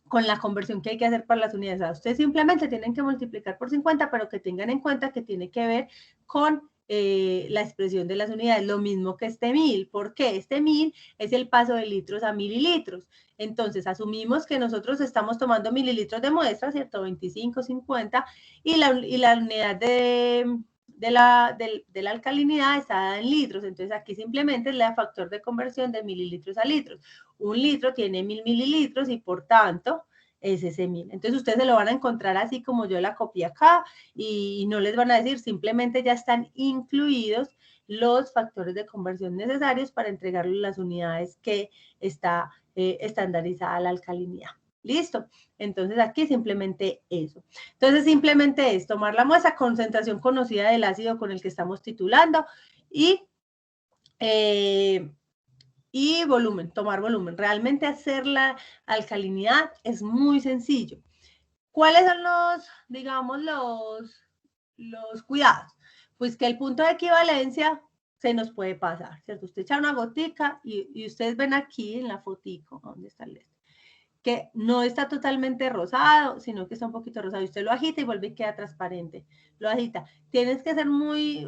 con la conversión que hay que hacer para las unidades. O sea, ustedes simplemente tienen que multiplicar por 50, pero que tengan en cuenta que tiene que ver con la expresión de las unidades, lo mismo que este 1000. ¿Por qué? Este 1000 es el paso de litros a mililitros. Entonces, asumimos que nosotros estamos tomando mililitros de muestra, ¿cierto? 25, 50, y la unidad de la alcalinidad está dada en litros. Entonces, aquí simplemente es el factor de conversión de mililitros a litros. Un litro tiene 1000 mililitros y por tanto es ese 1000. Entonces ustedes se lo van a encontrar así como yo la copié acá y no les van a decir, simplemente ya están incluidos los factores de conversión necesarios para entregarle las unidades que está estandarizada la alcalinidad. Listo. Entonces aquí simplemente eso. Entonces simplemente es tomar la muestra, concentración conocida del ácido con el que estamos titulando y volumen, tomar volumen. Realmente hacer la alcalinidad es muy sencillo. ¿Cuáles son los, digamos, los cuidados? Pues que el punto de equivalencia se nos puede pasar, ¿cierto? Usted echa una gotica y ustedes ven aquí en la fotico, ¿dónde está el este? Que no está totalmente rosado, sino que está un poquito rosado. Y usted lo agita y vuelve y queda transparente. Lo agita. Tienes que ser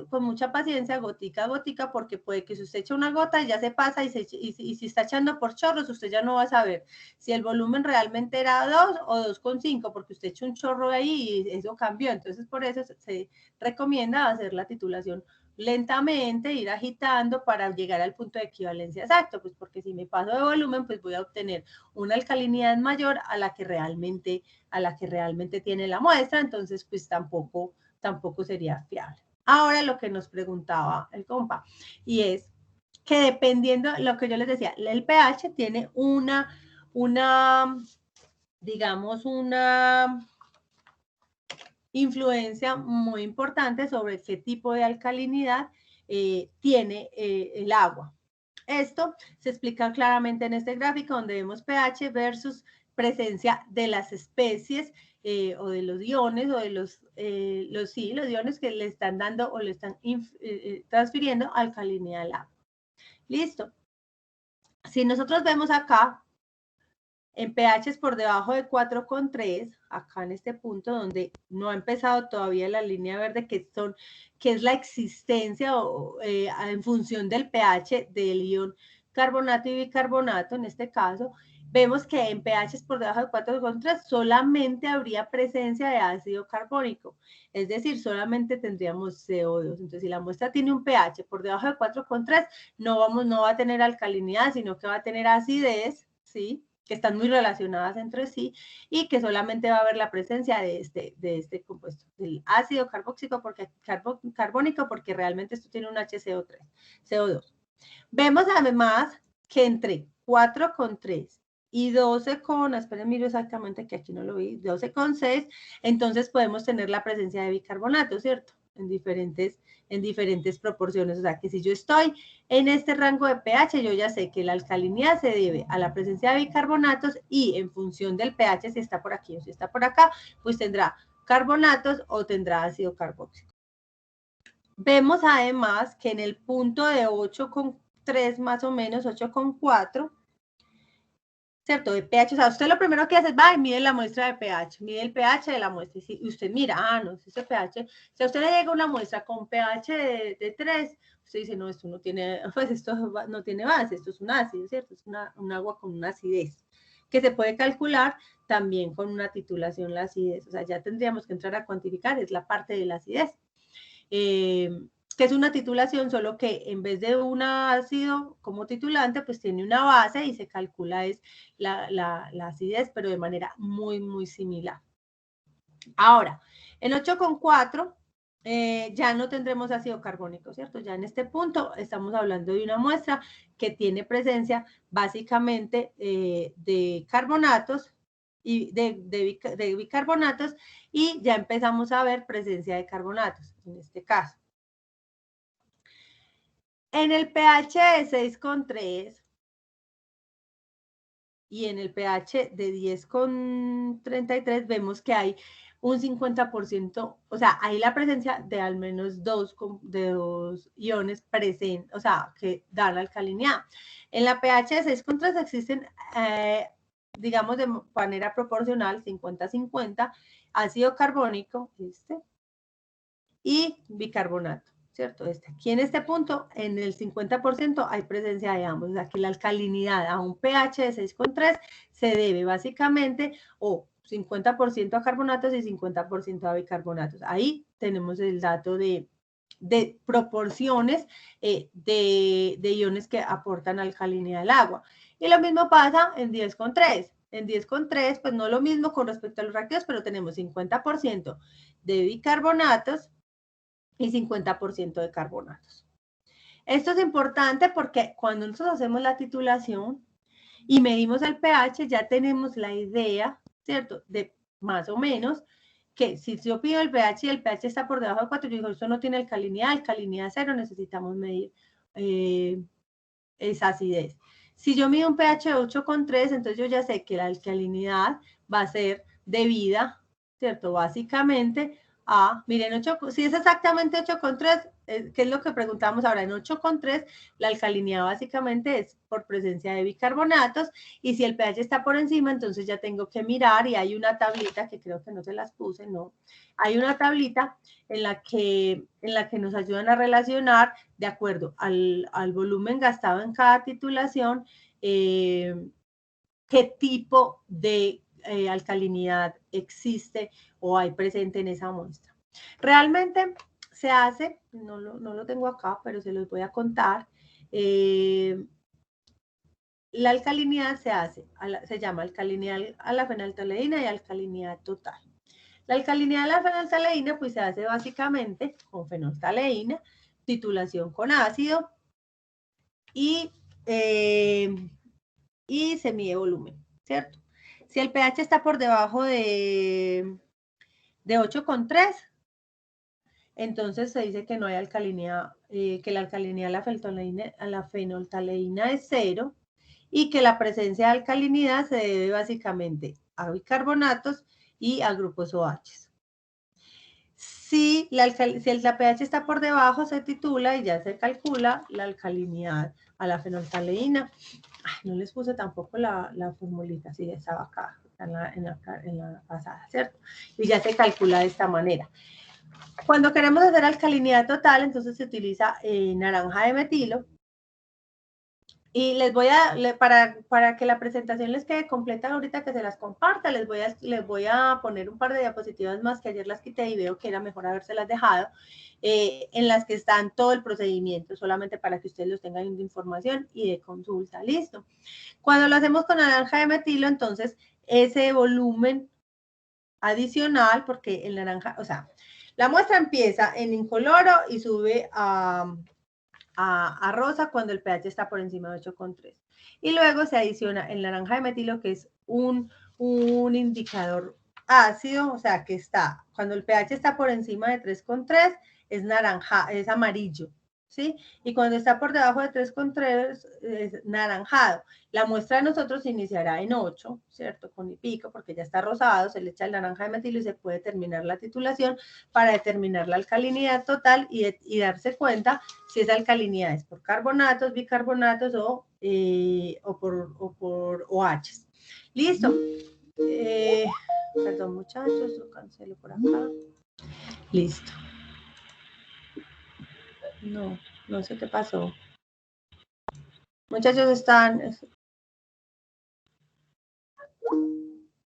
con mucha paciencia, gotica a gotica, porque puede que si usted echa una gota y ya se pasa y si está echando por chorros, usted ya no va a saber si el volumen realmente era 2 o 2,5, porque usted echó un chorro ahí y eso cambió. Entonces, por eso se recomienda hacer la titulación lentamente, ir agitando para llegar al punto de equivalencia exacto, pues porque si me paso de volumen, pues voy a obtener una alcalinidad mayor a la que realmente tiene la muestra, entonces pues tampoco sería fiable. Ahora lo que nos preguntaba el compa, y es que dependiendo, lo que yo les decía, el pH tiene digamos, una influencia muy importante sobre qué tipo de alcalinidad tiene el agua. Esto se explica claramente en este gráfico donde vemos pH versus presencia de las especies o de los iones o de los iones que le están dando o le están transfiriendo alcalinidad al agua. Listo. Si nosotros vemos acá, en pHs por debajo de 4,3, acá en este punto donde no ha empezado todavía la línea verde, que es la existencia en función del pH del ion carbonato y bicarbonato, en este caso, vemos que en pHs por debajo de 4,3 solamente habría presencia de ácido carbónico, es decir, solamente tendríamos CO2. Entonces, si la muestra tiene un pH por debajo de 4,3, no va a tener alcalinidad, sino que va a tener acidez, ¿sí?, que están muy relacionadas entre sí y que solamente va a haber la presencia de este compuesto, del ácido carbónico, porque realmente esto tiene un HCO3, CO2. Vemos además que entre 4,3 y 12 esperen, miro exactamente que aquí no lo vi, 12,6, entonces podemos tener la presencia de bicarbonato, ¿cierto? En diferentes proporciones, o sea que si yo estoy en este rango de pH, yo ya sé que la alcalinidad se debe a la presencia de bicarbonatos y en función del pH, si está por aquí o si está por acá, pues tendrá carbonatos o tendrá ácido carbóxico. Vemos además que en el punto de 8,3 más o menos, 8,4, ¿cierto? De pH, o sea, usted lo primero que hace es, va y mide la muestra de pH, mide el pH de la muestra, y usted mira, no, ese pH, si a usted le llega una muestra con pH de 3, usted dice, no, esto no tiene, pues esto no tiene base, esto es un ácido, ¿cierto? Es un agua con una acidez, que se puede calcular también con una titulación la acidez, o sea, ya tendríamos que entrar a cuantificar, es la parte de la acidez. Que es una titulación, solo que en vez de un ácido como titulante, pues tiene una base y se calcula es la acidez, pero de manera muy, muy similar. Ahora, en 8,4 ya no tendremos ácido carbónico, ¿cierto? Ya en este punto estamos hablando de una muestra que tiene presencia básicamente de carbonatos y de bicarbonatos, y ya empezamos a ver presencia de carbonatos en este caso. En el pH de 6,3 y en el pH de 10,33 vemos que hay un 50%, o sea, hay la presencia de al menos dos iones presentes, o sea, que dan alcalinidad. En la pH de 6,3 existen, digamos, de manera proporcional, 50-50, ácido carbónico, y bicarbonato, ¿cierto? Aquí en este punto, en el 50% hay presencia de ambos, o sea que la alcalinidad a un pH de 6,3 se debe básicamente o 50% a carbonatos y 50% a bicarbonatos. Ahí tenemos el dato de proporciones de iones que aportan alcalinidad al agua. Y lo mismo pasa en 10,3. En 10,3, pues no lo mismo con respecto a los reactivos, pero tenemos 50% de bicarbonatos y 50% de carbonatos. Esto es importante porque cuando nosotros hacemos la titulación y medimos el pH, ya tenemos la idea, ¿cierto? De más o menos que si yo pido el pH y el pH está por debajo de 4, yo digo, esto no tiene alcalinidad 0, necesitamos medir esa acidez. Si yo mido un pH de 8,3, entonces yo ya sé que la alcalinidad va a ser debida, ¿cierto? Básicamente a, miren, si es exactamente 8,3, ¿qué es lo que preguntamos ahora? En 8,3, la alcalinidad básicamente es por presencia de bicarbonatos, y si el pH está por encima, entonces ya tengo que mirar, y hay una tablita que creo que no se las puse, no. Hay una tablita en la que nos ayudan a relacionar de acuerdo al volumen gastado en cada titulación, qué tipo de alcalinidad existe o hay presente en esa muestra. Realmente se hace, no lo tengo acá, pero se los voy a contar. La alcalinidad se llama alcalinidad a la fenolftaleína y alcalinidad total. La alcalinidad de la fenolftaleína pues se hace básicamente con fenolftaleína, titulación con ácido y se mide volumen, ¿cierto? Si el pH está por debajo de 8,3, entonces se dice que no hay alcalinidad, que la alcalinidad a la fenolftaleína es 0, y que la presencia de alcalinidad se debe básicamente a bicarbonatos y a grupos OH. Si el pH está por debajo, se titula y ya se calcula la alcalinidad a la fenolftaleína. Ay, no les puse tampoco la formulita, sí, estaba acá, en la pasada, ¿cierto? Y ya se calcula de esta manera. Cuando queremos hacer alcalinidad total, entonces se utiliza naranja de metilo. Y les voy a, para que la presentación les quede completa ahorita que se las comparta, les voy a poner un par de diapositivas más que ayer las quité y veo que era mejor habérselas dejado, en las que están todo el procedimiento, solamente para que ustedes los tengan de información y de consulta. Listo. Cuando lo hacemos con naranja de metilo, entonces ese volumen adicional, porque el naranja, o sea, la muestra empieza en incoloro y sube a rosa cuando el pH está por encima de 8,3. Y luego se adiciona el naranja de metilo, que es un indicador ácido, o sea, que está, cuando el pH está por encima de 3,3, es naranja, es amarillo, ¿sí? Y cuando está por debajo de 3,3, es naranjado. La muestra de nosotros iniciará en 8, ¿cierto? Con y pico, porque ya está rosado, se le echa el naranja de metilo y se puede terminar la titulación para determinar la alcalinidad total y darse cuenta si esa alcalinidad es por carbonatos, bicarbonatos o por OH. Listo. Perdón, muchachos, lo cancelo por acá. Listo. No sé qué pasó. Muchachos están...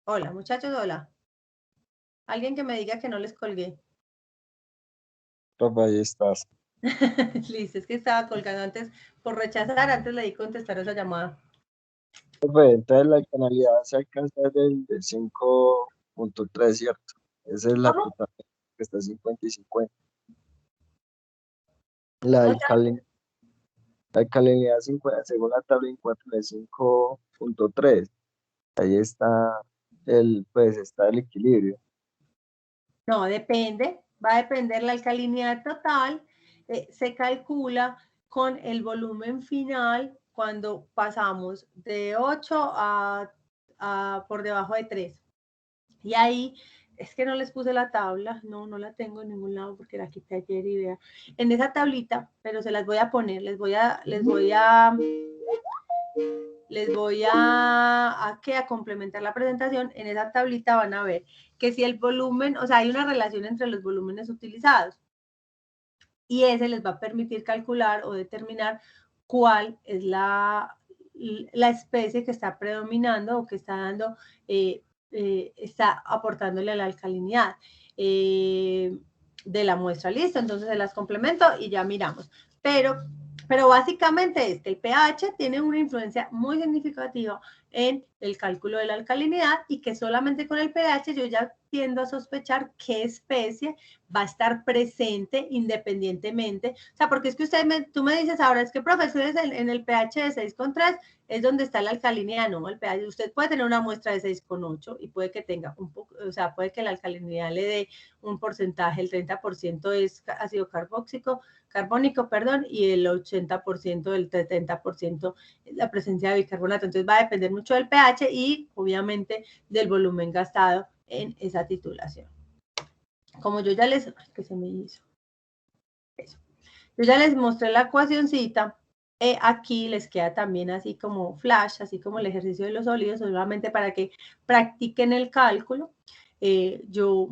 Hola, muchachos, hola. Alguien que me diga que no les colgué. Papá, ahí estás. Listo, es que estaba colgando antes por rechazar, antes le di contestar esa llamada. Entonces la alcalinidad se alcanza del 5,3, ¿cierto? Esa es la total, que está 50 y 50. La alcalinidad 50, según la tabla en 4 de 5,3. Ahí está está el equilibrio. No, depende, va a depender la alcalinidad total, se calcula con el volumen final cuando pasamos de 8 a por debajo de 3. Y ahí, es que no les puse la tabla, no la tengo en ningún lado porque la quité ayer y vea. En esa tablita, pero se las voy a poner, les voy a complementar la presentación. En esa tablita van a ver que si el volumen, o sea, hay una relación entre los volúmenes utilizados y ese les va a permitir calcular o determinar cuál es la especie que está predominando o que está dando, está aportándole a la alcalinidad de la muestra. Listo, entonces se las complemento y ya miramos. Pero Pero básicamente es que el pH tiene una influencia muy significativa en el cálculo de la alcalinidad y que solamente con el pH yo ya tiendo a sospechar qué especie va a estar presente independientemente. O sea, porque es que tú me dices ahora, es que profesores en el pH de 6,3 es donde está la alcalinidad, no, el pH. Usted puede tener una muestra de 6,8 y puede que tenga un poco, o sea, puede que la alcalinidad le dé un porcentaje, el 30% es ácido carbónico, perdón, y el 80% del 70% es la presencia de bicarbonato. Entonces va a depender mucho del pH y obviamente del volumen gastado en esa titulación. Como yo ya les, ay, ¿qué se me hizo? Eso. Yo ya les mostré la ecuacioncita, aquí les queda también así como flash, así como el ejercicio de los sólidos, solamente para que practiquen el cálculo. Yo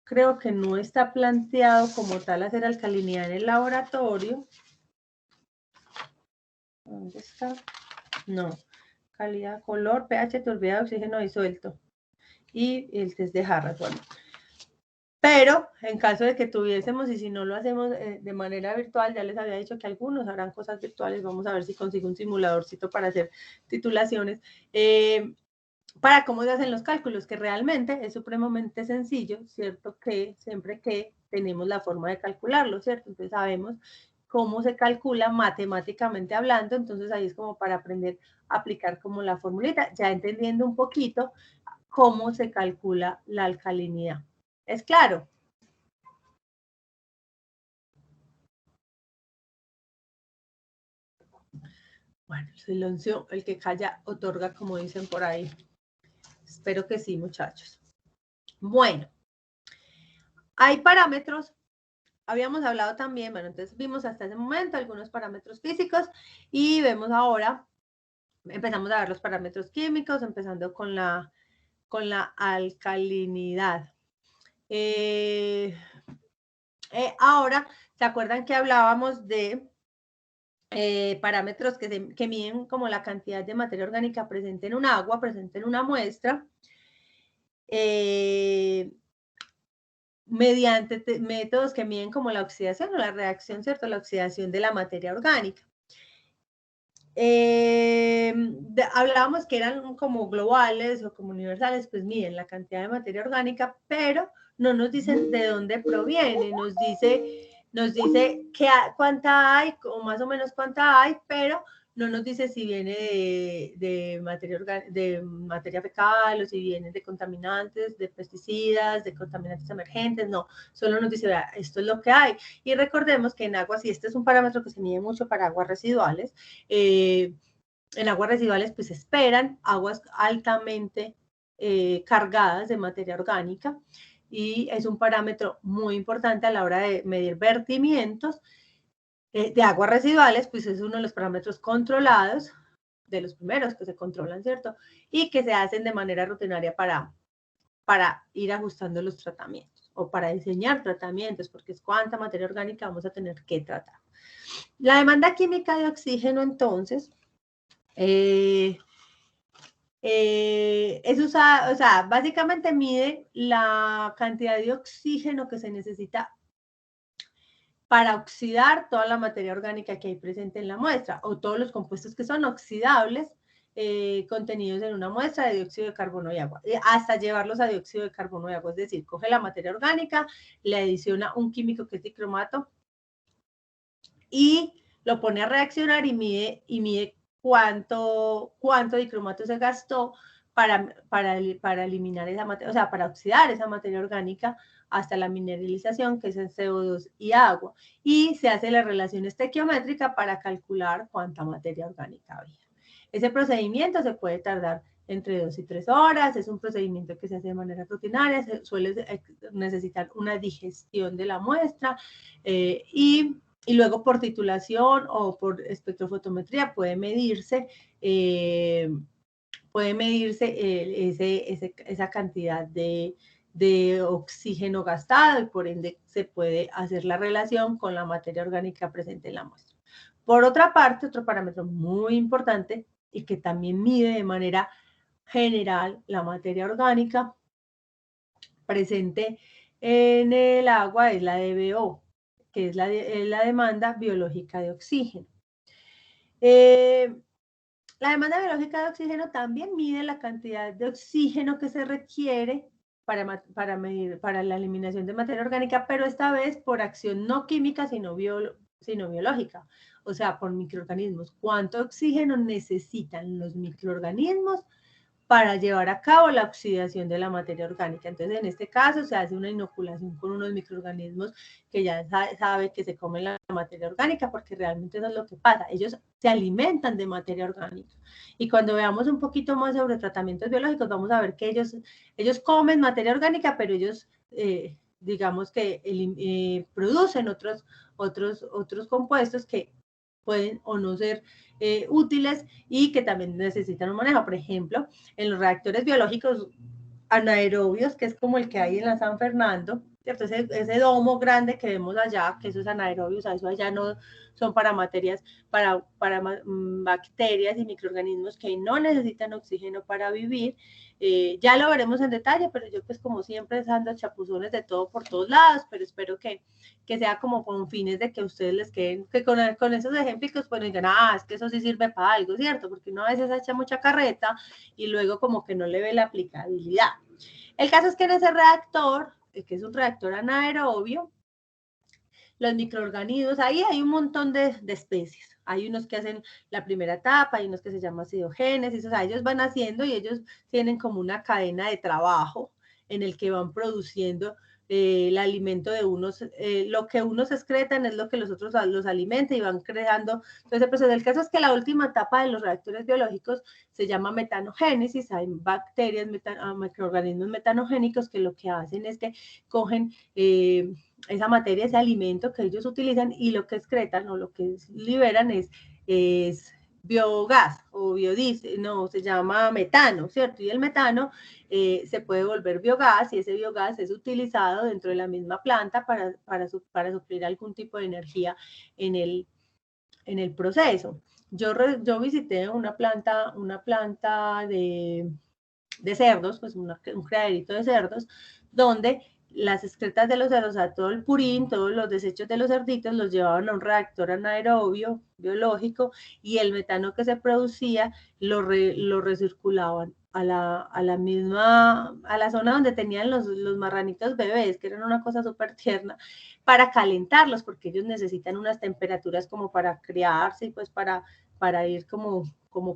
creo que no está planteado como tal hacer alcalinidad en el laboratorio. ¿Dónde está? No. Calidad, color, pH, turbidez, oxígeno disuelto. Y el test de Harris, bueno. Pero en caso de que tuviésemos, y si no lo hacemos de manera virtual, ya les había dicho que algunos harán cosas virtuales, vamos a ver si consigo un simuladorcito para hacer titulaciones, para cómo se hacen los cálculos, que realmente es supremamente sencillo, ¿cierto? Que siempre que tenemos la forma de calcularlo, ¿cierto? Entonces sabemos cómo se calcula matemáticamente hablando, entonces ahí es como para aprender a aplicar como la formulita, ya entendiendo un poquito cómo se calcula la alcalinidad. ¿Es claro? Bueno, el silencio, el que calla, otorga, como dicen por ahí. Espero que sí, muchachos. Bueno, hay parámetros. Habíamos hablado también, bueno, entonces vimos hasta ese momento algunos parámetros físicos y vemos ahora, empezamos a ver los parámetros químicos, empezando con la alcalinidad. Ahora, ¿se acuerdan que hablábamos de parámetros que miden como la cantidad de materia orgánica presente en un agua, presente en una muestra? Mediante métodos que miden como la oxidación o la reacción, ¿cierto? La oxidación de la materia orgánica. Hablábamos que eran como globales o como universales, pues miden la cantidad de materia orgánica, pero no nos dicen de dónde proviene, nos dice cuánta hay, o más o menos cuánta hay, pero no nos dice si viene de materia fecal, o si viene de contaminantes, de pesticidas, de contaminantes emergentes, no, solo nos dice, vea, esto es lo que hay. Y recordemos que en aguas, y este es un parámetro que se mide mucho para aguas residuales, en aguas residuales pues esperan aguas altamente cargadas de materia orgánica, y es un parámetro muy importante a la hora de medir vertimientos de aguas residuales, pues es uno de los parámetros controlados, de los primeros que se controlan, ¿cierto? Y que se hacen de manera rutinaria para ir ajustando los tratamientos o para diseñar tratamientos, porque es cuánta materia orgánica vamos a tener que tratar. La demanda química de oxígeno, entonces, es usada, o sea, básicamente mide la cantidad de oxígeno que se necesita para oxidar toda la materia orgánica que hay presente en la muestra, o todos los compuestos que son oxidables contenidos en una muestra de dióxido de carbono y agua, hasta llevarlos a dióxido de carbono y agua, es decir, coge la materia orgánica, le adiciona un químico que es dicromato y lo pone a reaccionar y mide cuánto dicromato se gastó para eliminar esa materia, o sea, para oxidar esa materia orgánica hasta la mineralización, que es el CO2 y agua. Y se hace la relación estequiométrica para calcular cuánta materia orgánica había. Ese procedimiento se puede tardar entre 2 y 3 horas, es un procedimiento que se hace de manera rutinaria, suele necesitar una digestión de la muestra y luego por titulación o por espectrofotometría puede medirse esa cantidad de oxígeno gastado y por ende se puede hacer la relación con la materia orgánica presente en la muestra. Por otra parte, otro parámetro muy importante y que también mide de manera general la materia orgánica presente en el agua es la DBO, que es la demanda biológica de oxígeno. La demanda biológica de oxígeno también mide la cantidad de oxígeno que se requiere para la eliminación de materia orgánica, pero esta vez por acción no química, sino biológica, o sea, por microorganismos. ¿Cuánto oxígeno necesitan los microorganismos para llevar a cabo la oxidación de la materia orgánica? Entonces, en este caso, se hace una inoculación con unos microorganismos que ya sabe que se comen la materia orgánica, porque realmente eso es lo que pasa. Ellos se alimentan de materia orgánica. Y cuando veamos un poquito más sobre tratamientos biológicos, vamos a ver que ellos comen materia orgánica, pero ellos, digamos que producen otros compuestos que pueden o no ser útiles y que también necesitan un manejo. Por ejemplo, en los reactores biológicos anaerobios, que es como el que hay en la San Fernando, ¿cierto? Ese domo grande que vemos allá, que esos anaerobios, eso allá no son para materias, para bacterias y microorganismos que no necesitan oxígeno para vivir. Ya lo veremos en detalle, pero yo pues como siempre ando chapuzones de todo por todos lados, pero espero que sea como con fines de que ustedes les queden, que con esos ejemplos pues digan, es que eso sí sirve para algo, ¿cierto? Porque uno a veces echa mucha carreta y luego como que no le ve la aplicabilidad. El caso es que en ese reactor, que es un reactor anaerobio, los microorganismos, ahí hay un montón de especies. Hay unos que hacen la primera etapa, hay unos que se llama acidogénesis, o sea, ellos van haciendo y ellos tienen como una cadena de trabajo en el que van produciendo el alimento de unos, lo que unos excretan es lo que los otros los alimentan y van creando. Entonces, pues el caso es que la última etapa de los reactores biológicos se llama metanogénesis, hay bacterias, microorganismos metanogénicos que lo que hacen es que cogen esa materia, ese alimento que ellos utilizan y lo que excretan o lo que liberan es biogás o biodiesel, no, se llama metano, ¿cierto? Y el metano se puede volver biogás y ese biogás es utilizado dentro de la misma planta para suplir algún tipo de energía en el proceso. Yo visité una planta de cerdos, pues un criaderito de cerdos, donde las excretas de los cerdos, o sea, todo el purín, todos los desechos de los cerditos los llevaban a un reactor anaerobio biológico y el metano que se producía lo recirculaban a la zona donde tenían los marranitos bebés, que eran una cosa súper tierna, para calentarlos, porque ellos necesitan unas temperaturas como para criarse y pues para ir como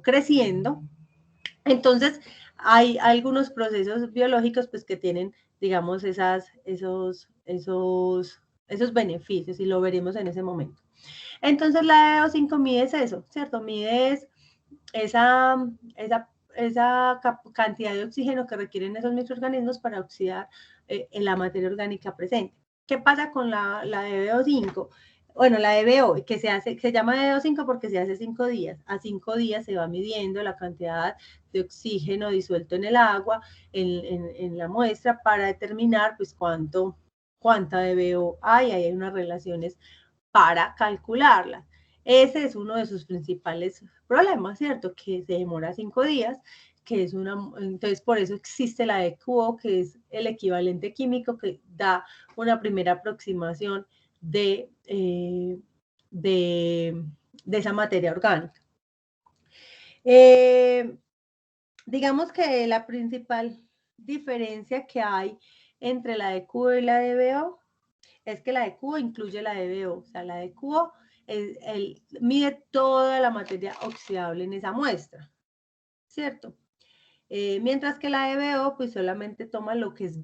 creciendo. Entonces, hay algunos procesos biológicos pues que tienen, digamos, esos beneficios y lo veremos en ese momento. Entonces, la EO5 mide eso, ¿cierto? Mide esa cantidad de oxígeno que requieren esos microorganismos para oxidar en la materia orgánica presente. ¿Qué pasa con la EBO5? Bueno, la EBO, que se llama EBO5 porque se hace 5 días. A 5 días se va midiendo la cantidad de oxígeno disuelto en el agua, en la muestra, para determinar pues cuánta EBO hay. Ahí hay unas relaciones para calcularlas. Ese es uno de sus principales problemas, ¿cierto? Que se demora 5 días, que es entonces por eso existe la EQO, que es el equivalente químico que da una primera aproximación de esa materia orgánica. Digamos que la principal diferencia que hay entre la EQO y la EBO es que la EQO incluye la EBO, o sea, la EQO mide toda la materia oxidable en esa muestra, ¿cierto? Mientras que la EBO pues solamente toma lo que es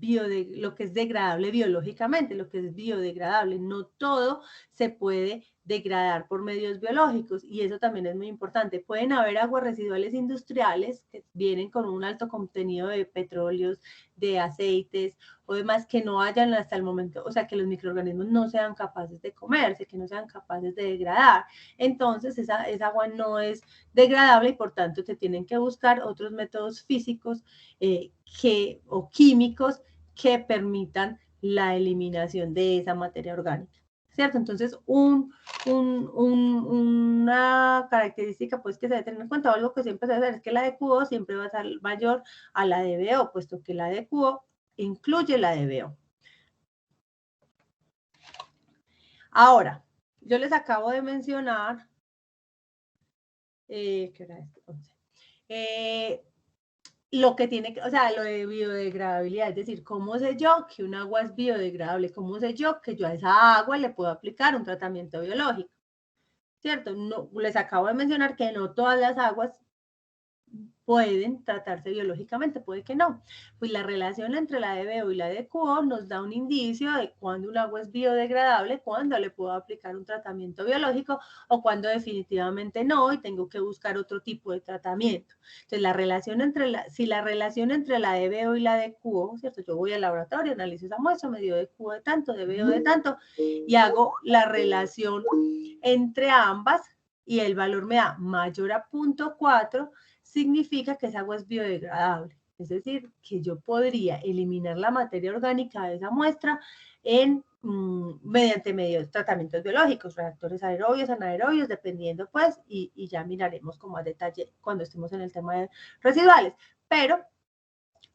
degradable biológicamente, lo que es biodegradable. No todo se puede degradar por medios biológicos y eso también es muy importante. Pueden haber aguas residuales industriales que vienen con un alto contenido de petróleos, de aceites o demás que no hayan hasta el momento, o sea, que los microorganismos no sean capaces de comerse, que no sean capaces de degradar. Entonces esa agua no es degradable y por tanto te tienen que buscar otros métodos físicos o químicos que permitan la eliminación de esa materia orgánica, ¿cierto? Entonces, una característica pues que se debe tener en cuenta, o algo que siempre se debe hacer, es que la DQO siempre va a ser mayor a la DBO, puesto que la DQO incluye la DBO. Ahora, yo les acabo de mencionar ¿qué hora es? 11. Lo que tiene que, o sea, lo de biodegradabilidad, es decir, ¿cómo sé yo que un agua es biodegradable? ¿Cómo sé yo que yo a esa agua le puedo aplicar un tratamiento biológico? ¿Cierto? No, les acabo de mencionar que no todas las aguas pueden tratarse biológicamente, puede que no. Pues la relación entre la DBO y la DQO nos da un indicio de cuándo un agua es biodegradable, cuándo le puedo aplicar un tratamiento biológico o cuándo definitivamente no y tengo que buscar otro tipo de tratamiento. Entonces, la relación entre si la relación entre la DBO y la DQO, ¿cierto? Yo voy al laboratorio, analizo esa muestra, me dio DQO de tanto, DBO de tanto y hago la relación entre ambas y el valor me da mayor a 0.4, significa que esa agua es biodegradable. Es decir, que yo podría eliminar la materia orgánica de esa muestra mediante tratamientos biológicos, reactores aerobios, anaerobios, dependiendo pues, y ya miraremos con más detalle cuando estemos en el tema de residuales. Pero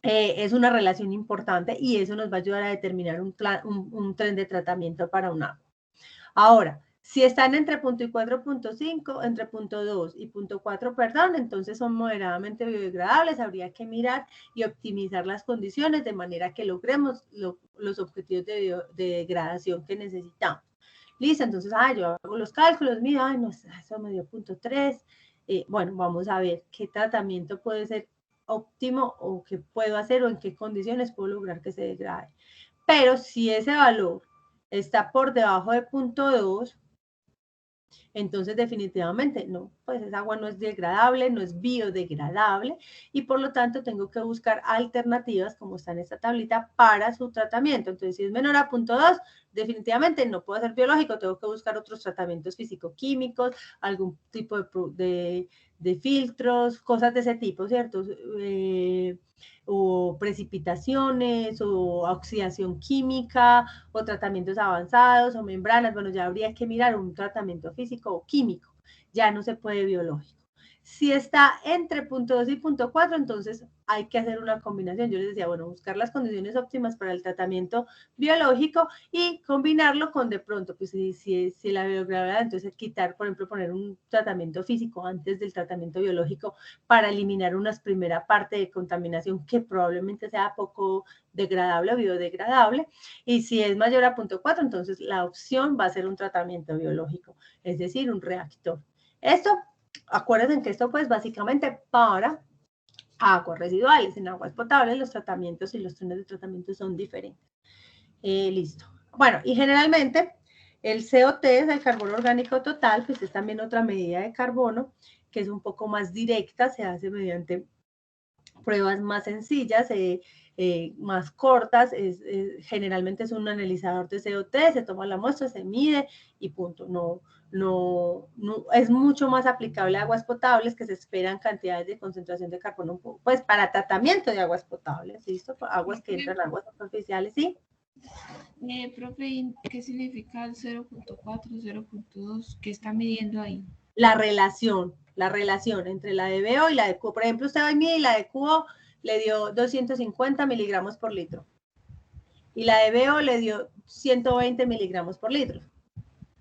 es una relación importante y eso nos va a ayudar a determinar un tren de tratamiento para un agua. Ahora, si están entre punto y 4.5, entre punto 2 y punto 4, perdón, entonces son moderadamente biodegradables, habría que mirar y optimizar las condiciones de manera que logremos los objetivos de degradación que necesitamos. Listo, entonces, yo hago los cálculos, mira, no, eso me dio punto 3. Bueno, vamos a ver qué tratamiento puede ser óptimo o qué puedo hacer o en qué condiciones puedo lograr que se degrade. Pero si ese valor está por debajo de punto 2, entonces definitivamente no, pues esa agua no es degradable, no es biodegradable y por lo tanto tengo que buscar alternativas como está en esta tablita para su tratamiento. Entonces si es menor a punto 2, definitivamente no puedo hacer biológico, tengo que buscar otros tratamientos físico-químicos, algún tipo de filtros, cosas de ese tipo, ¿cierto? O precipitaciones, o oxidación química, o tratamientos avanzados, o membranas. Bueno, ya habría que mirar un tratamiento físico o químico. Ya no se puede biológico. Si está entre punto 2 y punto 4, entonces hay que hacer una combinación. Yo les decía, bueno, buscar las condiciones óptimas para el tratamiento biológico y combinarlo con de pronto, pues si la biogravedad, entonces quitar, por ejemplo, poner un tratamiento físico antes del tratamiento biológico para eliminar una primera parte de contaminación que probablemente sea poco degradable o biodegradable. Y si es mayor a punto 4, entonces la opción va a ser un tratamiento biológico, es decir, un reactor. Esto, acuérdense que esto pues básicamente para aguas residuales. En aguas potables los tratamientos y los trenes de tratamiento son diferentes. Listo. Bueno, y generalmente el COT, el carbono orgánico total, pues es también otra medida de carbono que es un poco más directa, se hace mediante pruebas más sencillas, más cortas, generalmente es un analizador de CO2, se toma la muestra, se mide y punto. No, es mucho más aplicable a aguas potables que se esperan cantidades de concentración de carbono, pues para tratamiento de aguas potables, ¿listo? Aguas que entran, aguas superficiales, ¿sí? Profe, ¿qué significa el 0.4, 0.2? ¿Qué está midiendo ahí? La relación entre la DBO y la DQO. Por ejemplo, usted hoy mide y la DQO le dio 250 miligramos por litro. Y la DBO le dio 120 miligramos por litro.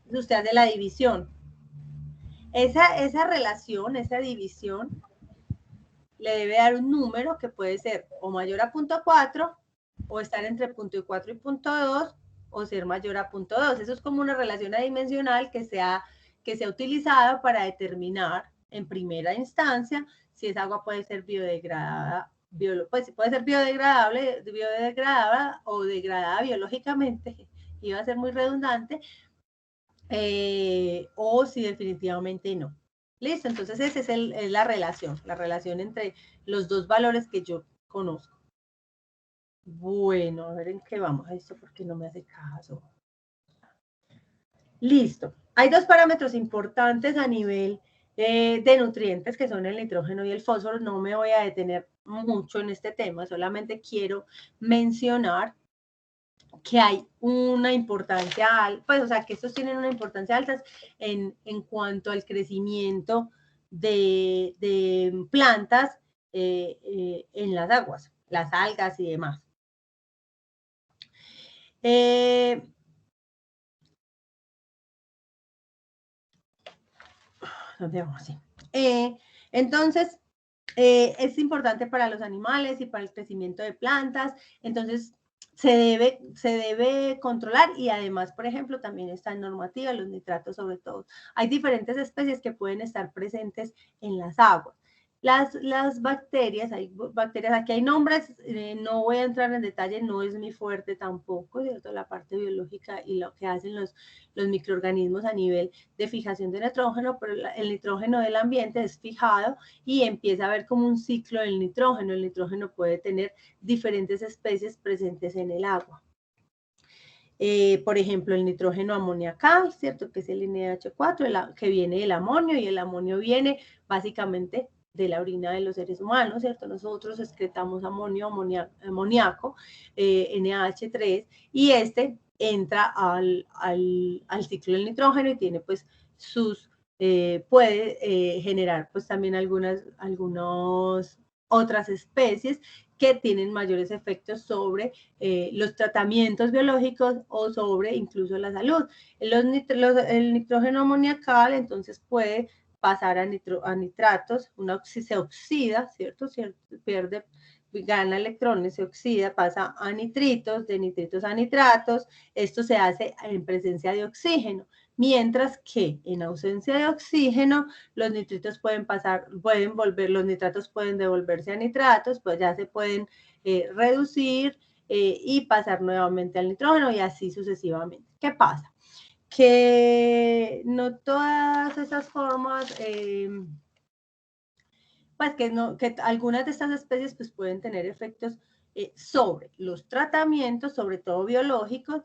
Entonces usted hace la división. Esa relación, esa división, le debe dar un número que puede ser o mayor a 0.4 o estar entre 0.4 y 0.2 o ser mayor a 0.2. Eso es como una relación adimensional que se ha utilizado para determinar en primera instancia si esa agua puede ser biodegradada, pues puede ser biodegradable o degradada biológicamente, iba a ser muy redundante, o si definitivamente no. Listo, entonces esa es la relación entre los dos valores que yo conozco. Bueno, a ver en qué vamos. Esto porque no me hace caso. Listo. Hay dos parámetros importantes a nivel de nutrientes que son el nitrógeno y el fósforo. No me voy a detener mucho en este tema, solamente quiero mencionar que hay una importancia, pues, o sea, que estos tienen una importancia alta en cuanto al crecimiento de plantas en las aguas, las algas y demás. ¿Dónde vamos? Sí. Entonces, es importante para los animales y para el crecimiento de plantas. Entonces, se debe controlar y además, por ejemplo, también está en normativa los nitratos sobre todo. Hay diferentes especies que pueden estar presentes en las aguas. Las bacterias, aquí hay nombres, no voy a entrar en detalle, no es mi fuerte tampoco, ¿cierto? La parte biológica y lo que hacen los microorganismos a nivel de fijación de nitrógeno, pero el nitrógeno del ambiente es fijado y empieza a haber como un ciclo del nitrógeno. El nitrógeno puede tener diferentes especies presentes en el agua. Por ejemplo, el nitrógeno amoniacal, ¿cierto? Que es el NH4, que viene del amonio, y el amonio viene básicamente de la orina de los seres humanos, ¿cierto? Nosotros excretamos amoníaco, NH3, y este entra al ciclo del nitrógeno y tiene pues puede generar pues también algunas otras especies que tienen mayores efectos sobre los tratamientos biológicos o sobre incluso la salud. El nitrógeno amoniacal entonces puede pasar a nitratos, se oxida, ¿cierto? Gana electrones, se oxida, pasa a nitritos, de nitritos a nitratos. Esto se hace en presencia de oxígeno, mientras que en ausencia de oxígeno los nitritos los nitratos pueden devolverse a nitratos, pues ya se pueden reducir y pasar nuevamente al nitrógeno y así sucesivamente. ¿Qué pasa? Que no todas esas formas, pues que algunas de estas especies pues pueden tener efectos sobre los tratamientos, sobre todo biológicos,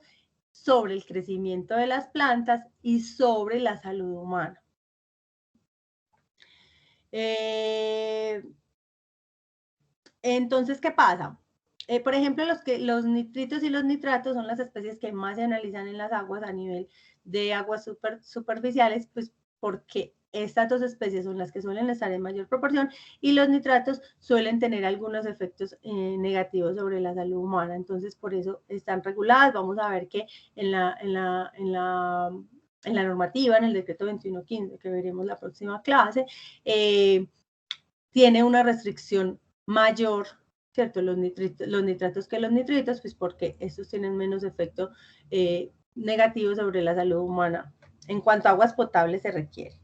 sobre el crecimiento de las plantas y sobre la salud humana. Entonces, ¿qué pasa? Por ejemplo, los nitritos y los nitratos son las especies que más se analizan en las aguas a nivel de aguas superficiales, pues porque estas dos especies son las que suelen estar en mayor proporción y los nitratos suelen tener algunos efectos negativos sobre la salud humana. Entonces, por eso están reguladas. Vamos a ver que en la normativa, en el decreto 2115, que veremos la próxima clase, tiene una restricción mayor, ¿cierto? Los nitratos que los nitritos, pues porque estos tienen menos efecto negativo sobre la salud humana. En cuanto a aguas potables se requiere.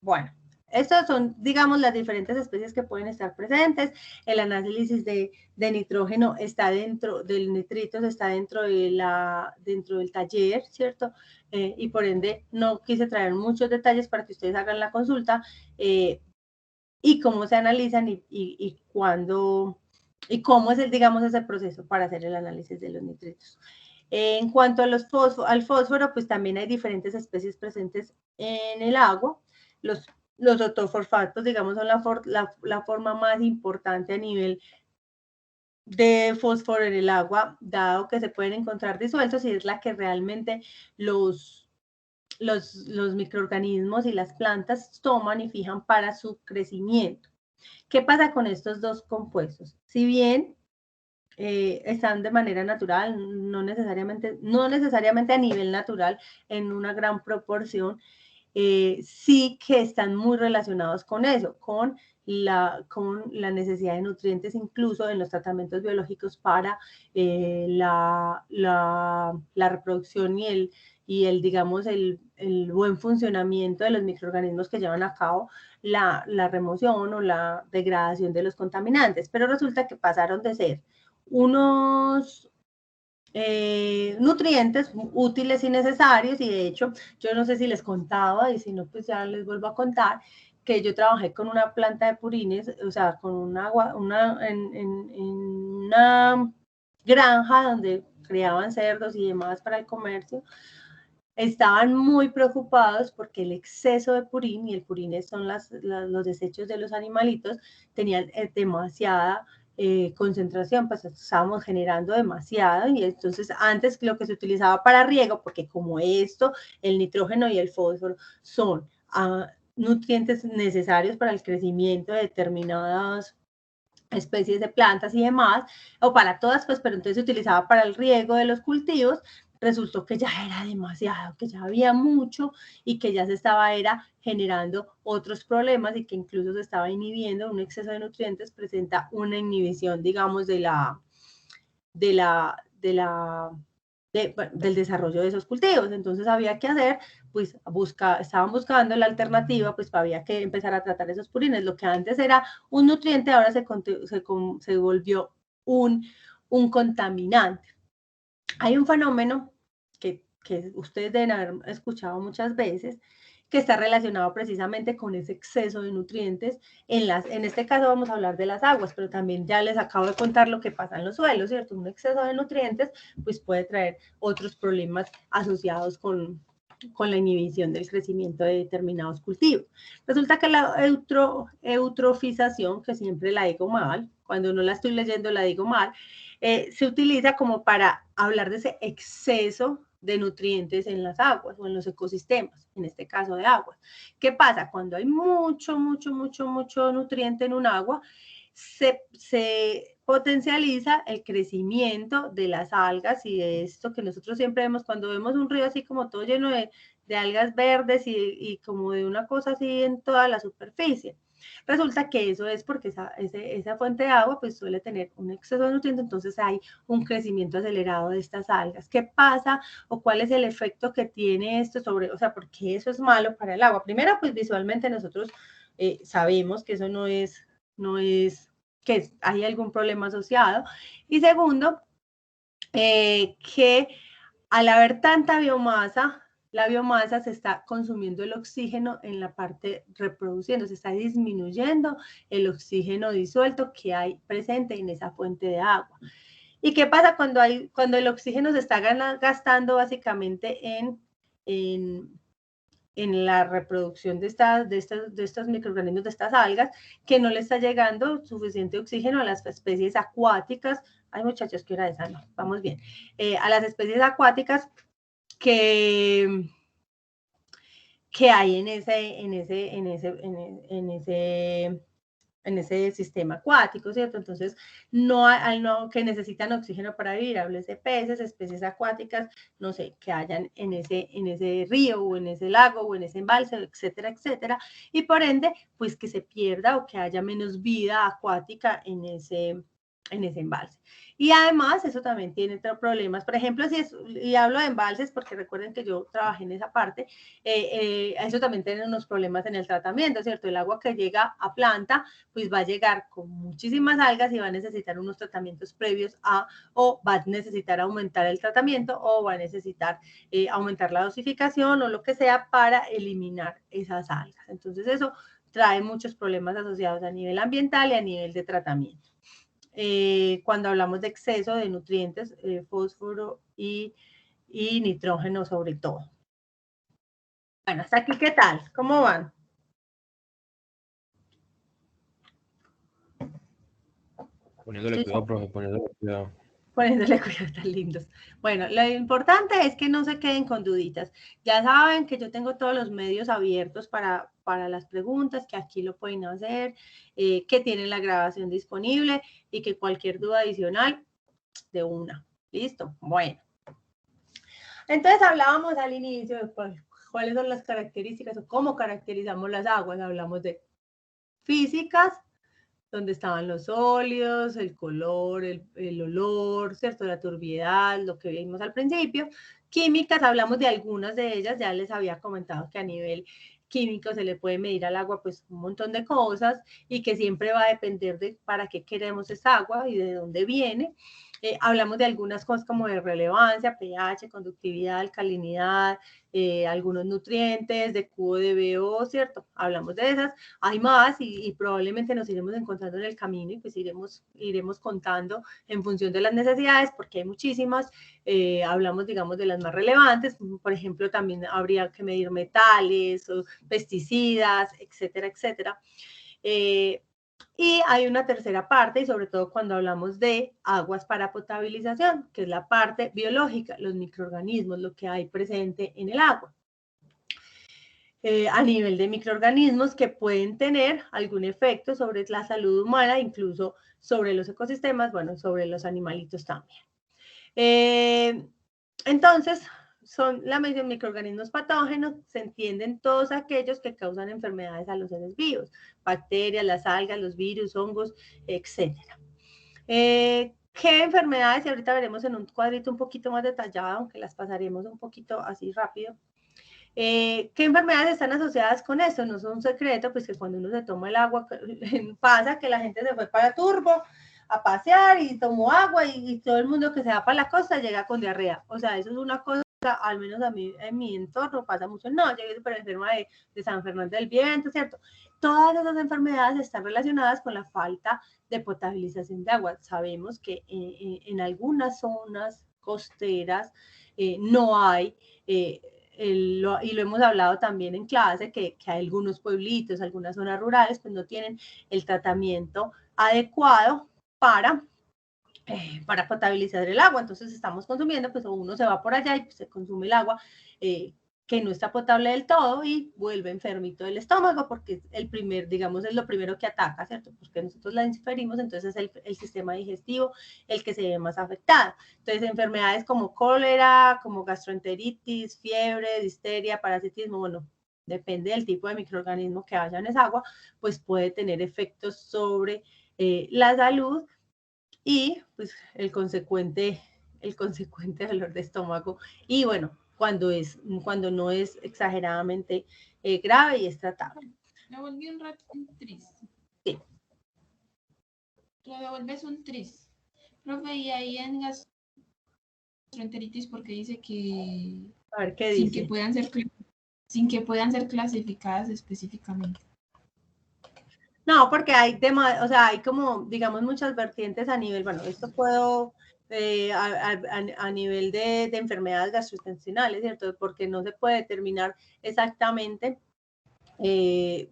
Bueno, estas son, digamos, las diferentes especies que pueden estar presentes. El análisis de nitrógeno está dentro del nitritos, está dentro del taller, ¿cierto? Y por ende no quise traer muchos detalles para que ustedes hagan la consulta y cómo se analizan y cuándo y cómo es digamos, ese proceso para hacer el análisis de los nitritos. En cuanto a al fósforo, pues también hay diferentes especies presentes en el agua. Los ortofosfatos, digamos, son la forma más importante a nivel de fósforo en el agua, dado que se pueden encontrar disueltos y es la que realmente los microorganismos y las plantas toman y fijan para su crecimiento. ¿Qué pasa con estos dos compuestos? Si bien están de manera natural, no necesariamente a nivel natural en una gran proporción, sí que están muy relacionados con eso, con la necesidad de nutrientes, incluso en los tratamientos biológicos para la reproducción y digamos, el buen funcionamiento de los microorganismos que llevan a cabo la remoción o la degradación de los contaminantes. Pero resulta que pasaron de ser unos nutrientes útiles y necesarios, y de hecho yo no sé si les contaba, y si no pues ya les vuelvo a contar, que yo trabajé con una planta de purines, o sea, con en una granja donde criaban cerdos y demás para el comercio. Estaban muy preocupados porque el exceso de purín, y el purín son los desechos de los animalitos, tenían demasiada concentración, pues estábamos generando demasiado, y entonces antes lo que se utilizaba para riego, porque como esto, el nitrógeno y el fósforo son nutrientes necesarios para el crecimiento de determinadas especies de plantas y demás, o para todas, pues, pero entonces se utilizaba para el riego de los cultivos, resultó que ya era demasiado, que ya había mucho y que ya se estaba generando otros problemas y que incluso se estaba inhibiendo. Un exceso de nutrientes presenta una inhibición, digamos, del desarrollo de esos cultivos. Entonces había que hacer, pues estaban buscando la alternativa, pues había que empezar a tratar esos purines. Lo que antes era un nutriente ahora se volvió un contaminante. Hay un fenómeno que ustedes deben haber escuchado muchas veces, que está relacionado precisamente con ese exceso de nutrientes. En este caso vamos a hablar de las aguas, pero también ya les acabo de contar lo que pasa en los suelos, ¿cierto? Un exceso de nutrientes pues puede traer otros problemas asociados con la inhibición del crecimiento de determinados cultivos. Resulta que la eutrofización, que siempre la digo mal, cuando no la estoy leyendo la digo mal, se utiliza como para hablar de ese exceso de nutrientes en las aguas o en los ecosistemas, en este caso de aguas. ¿Qué pasa? Cuando hay mucho nutriente en un agua, se potencializa el crecimiento de las algas y de esto que nosotros siempre vemos cuando vemos un río así como todo lleno de algas verdes y como de una cosa así en toda la superficie. Resulta que eso es porque esa fuente de agua pues suele tener un exceso de nutrientes, entonces hay un crecimiento acelerado de estas algas. ¿Qué pasa o cuál es el efecto que tiene esto sobre, o sea, por qué eso es malo para el agua? Primero, pues visualmente nosotros sabemos que eso no es que hay algún problema asociado. Y segundo, que al haber tanta biomasa, la biomasa se está consumiendo el oxígeno en la parte reproduciendo, se está disminuyendo el oxígeno disuelto que hay presente en esa fuente de agua. ¿Y qué pasa cuando el oxígeno se está gastando básicamente en la reproducción de estos microorganismos, de estas algas, que no le está llegando suficiente oxígeno a las especies acuáticas? Ay, muchachos, ¿qué hora es? No, vamos bien. A las especies acuáticas que hay en ese sistema acuático, ¿cierto? Entonces, que necesitan oxígeno para vivir, hables de peces, especies acuáticas, no sé, que hayan en ese río o en ese lago o en ese embalse, etcétera, etcétera, y por ende, pues que se pierda o que haya menos vida acuática en ese embalse. Y además, eso también tiene otros problemas. Por ejemplo, y hablo de embalses porque recuerden que yo trabajé en esa parte, eso también tiene unos problemas en el tratamiento, ¿cierto? El agua que llega a planta, pues va a llegar con muchísimas algas y va a necesitar unos tratamientos previos o va a necesitar aumentar el tratamiento o va a necesitar aumentar la dosificación o lo que sea para eliminar esas algas. Entonces, eso trae muchos problemas asociados a nivel ambiental y a nivel de tratamiento. Cuando hablamos de exceso de nutrientes, fósforo y nitrógeno sobre todo. Bueno, hasta aquí, ¿qué tal? ¿Cómo van? Poniéndole cuidado, profe, poniéndole cuidado. Poniéndole cuidado, tan lindos. Bueno, lo importante es que no se queden con duditas. Ya saben que yo tengo todos los medios abiertos para las preguntas, que aquí lo pueden hacer, que tienen la grabación disponible y que cualquier duda adicional, de una. ¿Listo? Bueno. Entonces hablábamos al inicio de cuáles son las características o cómo caracterizamos las aguas. Hablamos de físicas, donde estaban los sólidos, el color, el olor, ¿cierto? La turbiedad, lo que vimos al principio. Químicas, hablamos de algunas de ellas, ya les había comentado que a nivel químico se le puede medir al agua pues un montón de cosas y que siempre va a depender de para qué queremos esa agua y de dónde viene. Hablamos de algunas cosas como de relevancia, pH, conductividad, alcalinidad, algunos nutrientes, de cubo de BO, ¿cierto? Hablamos de esas. Hay más y probablemente nos iremos encontrando en el camino y pues iremos contando en función de las necesidades porque hay muchísimas. Hablamos, digamos, de las más relevantes. Por ejemplo, también habría que medir metales, o pesticidas, etcétera, etcétera. Y hay una tercera parte, y sobre todo cuando hablamos de aguas para potabilización, que es la parte biológica, los microorganismos, lo que hay presente en el agua. A nivel de microorganismos que pueden tener algún efecto sobre la salud humana, incluso sobre los ecosistemas, bueno, sobre los animalitos también. Entonces, son la mención microorganismos patógenos, se entienden todos aquellos que causan enfermedades a los seres vivos, bacterias, las algas, los virus, hongos, etcétera. ¿Qué enfermedades? Y ahorita veremos en un cuadrito un poquito más detallado, aunque las pasaremos un poquito así rápido. ¿Qué enfermedades están asociadas con esto? No es un secreto, pues que cuando uno se toma el agua, pasa que la gente se fue para Turbo a pasear y tomó agua y todo el mundo que se va para la costa llega con diarrea. O sea, eso es una cosa, al menos a mí, en mi entorno pasa mucho. No, llegué súper enferma de San Fernando del Viento, ¿cierto? Todas esas enfermedades están relacionadas con la falta de potabilización de agua. Sabemos que en algunas zonas costeras no hay, y lo hemos hablado también en clase, que hay algunos pueblitos, algunas zonas rurales, pues no tienen el tratamiento adecuado para potabilizar el agua. Entonces estamos consumiendo, pues uno se va por allá y pues, se consume el agua que no está potable del todo y vuelve enfermito del estómago porque es el primer, digamos, es lo primero que ataca, ¿cierto? Porque nosotros la inferimos, entonces es el sistema digestivo el que se ve más afectado. Entonces enfermedades como cólera, como gastroenteritis, fiebre, difteria, parasitismo, bueno, depende del tipo de microorganismo que haya en esa agua, pues puede tener efectos sobre la salud y pues el consecuente dolor de estómago y bueno, cuando no es exageradamente grave y es tratable. Me volví un rato triste. Sí. Tú devuelves un tris. Profe, y ahí en gastroenteritis porque dice que A ver qué sin dice. que puedan ser clasificadas específicamente. No, porque hay o sea, hay como, digamos, muchas vertientes a nivel, bueno, esto puedo a nivel de enfermedades gastrointestinales, ¿cierto? Porque no se puede determinar exactamente de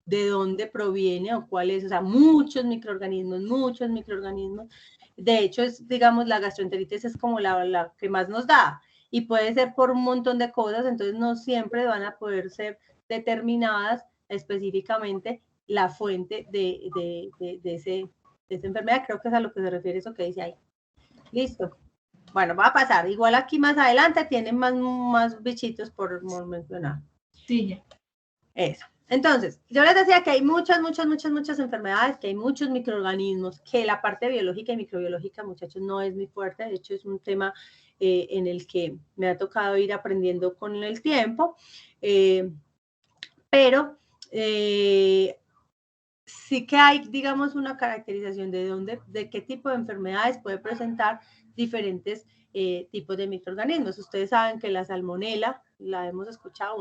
dónde proviene o cuál es, o sea, muchos microorganismos. De hecho, es, digamos, la gastroenteritis es como la que más nos da y puede ser por un montón de cosas, entonces no siempre van a poder ser determinadas específicamente la fuente de esa enfermedad. Creo que es a lo que se refiere eso que dice ahí. Listo. Bueno, va a pasar. Igual aquí más adelante tienen más bichitos por mencionar. Sí, ya. Eso. Entonces, yo les decía que hay muchas enfermedades, que hay muchos microorganismos, que la parte biológica y microbiológica, muchachos, no es muy fuerte. De hecho, es un tema en el que me ha tocado ir aprendiendo con el tiempo. Pero sí que hay, digamos, una caracterización de qué tipo de enfermedades puede presentar diferentes tipos de microorganismos. Ustedes saben que la salmonela, la hemos escuchado,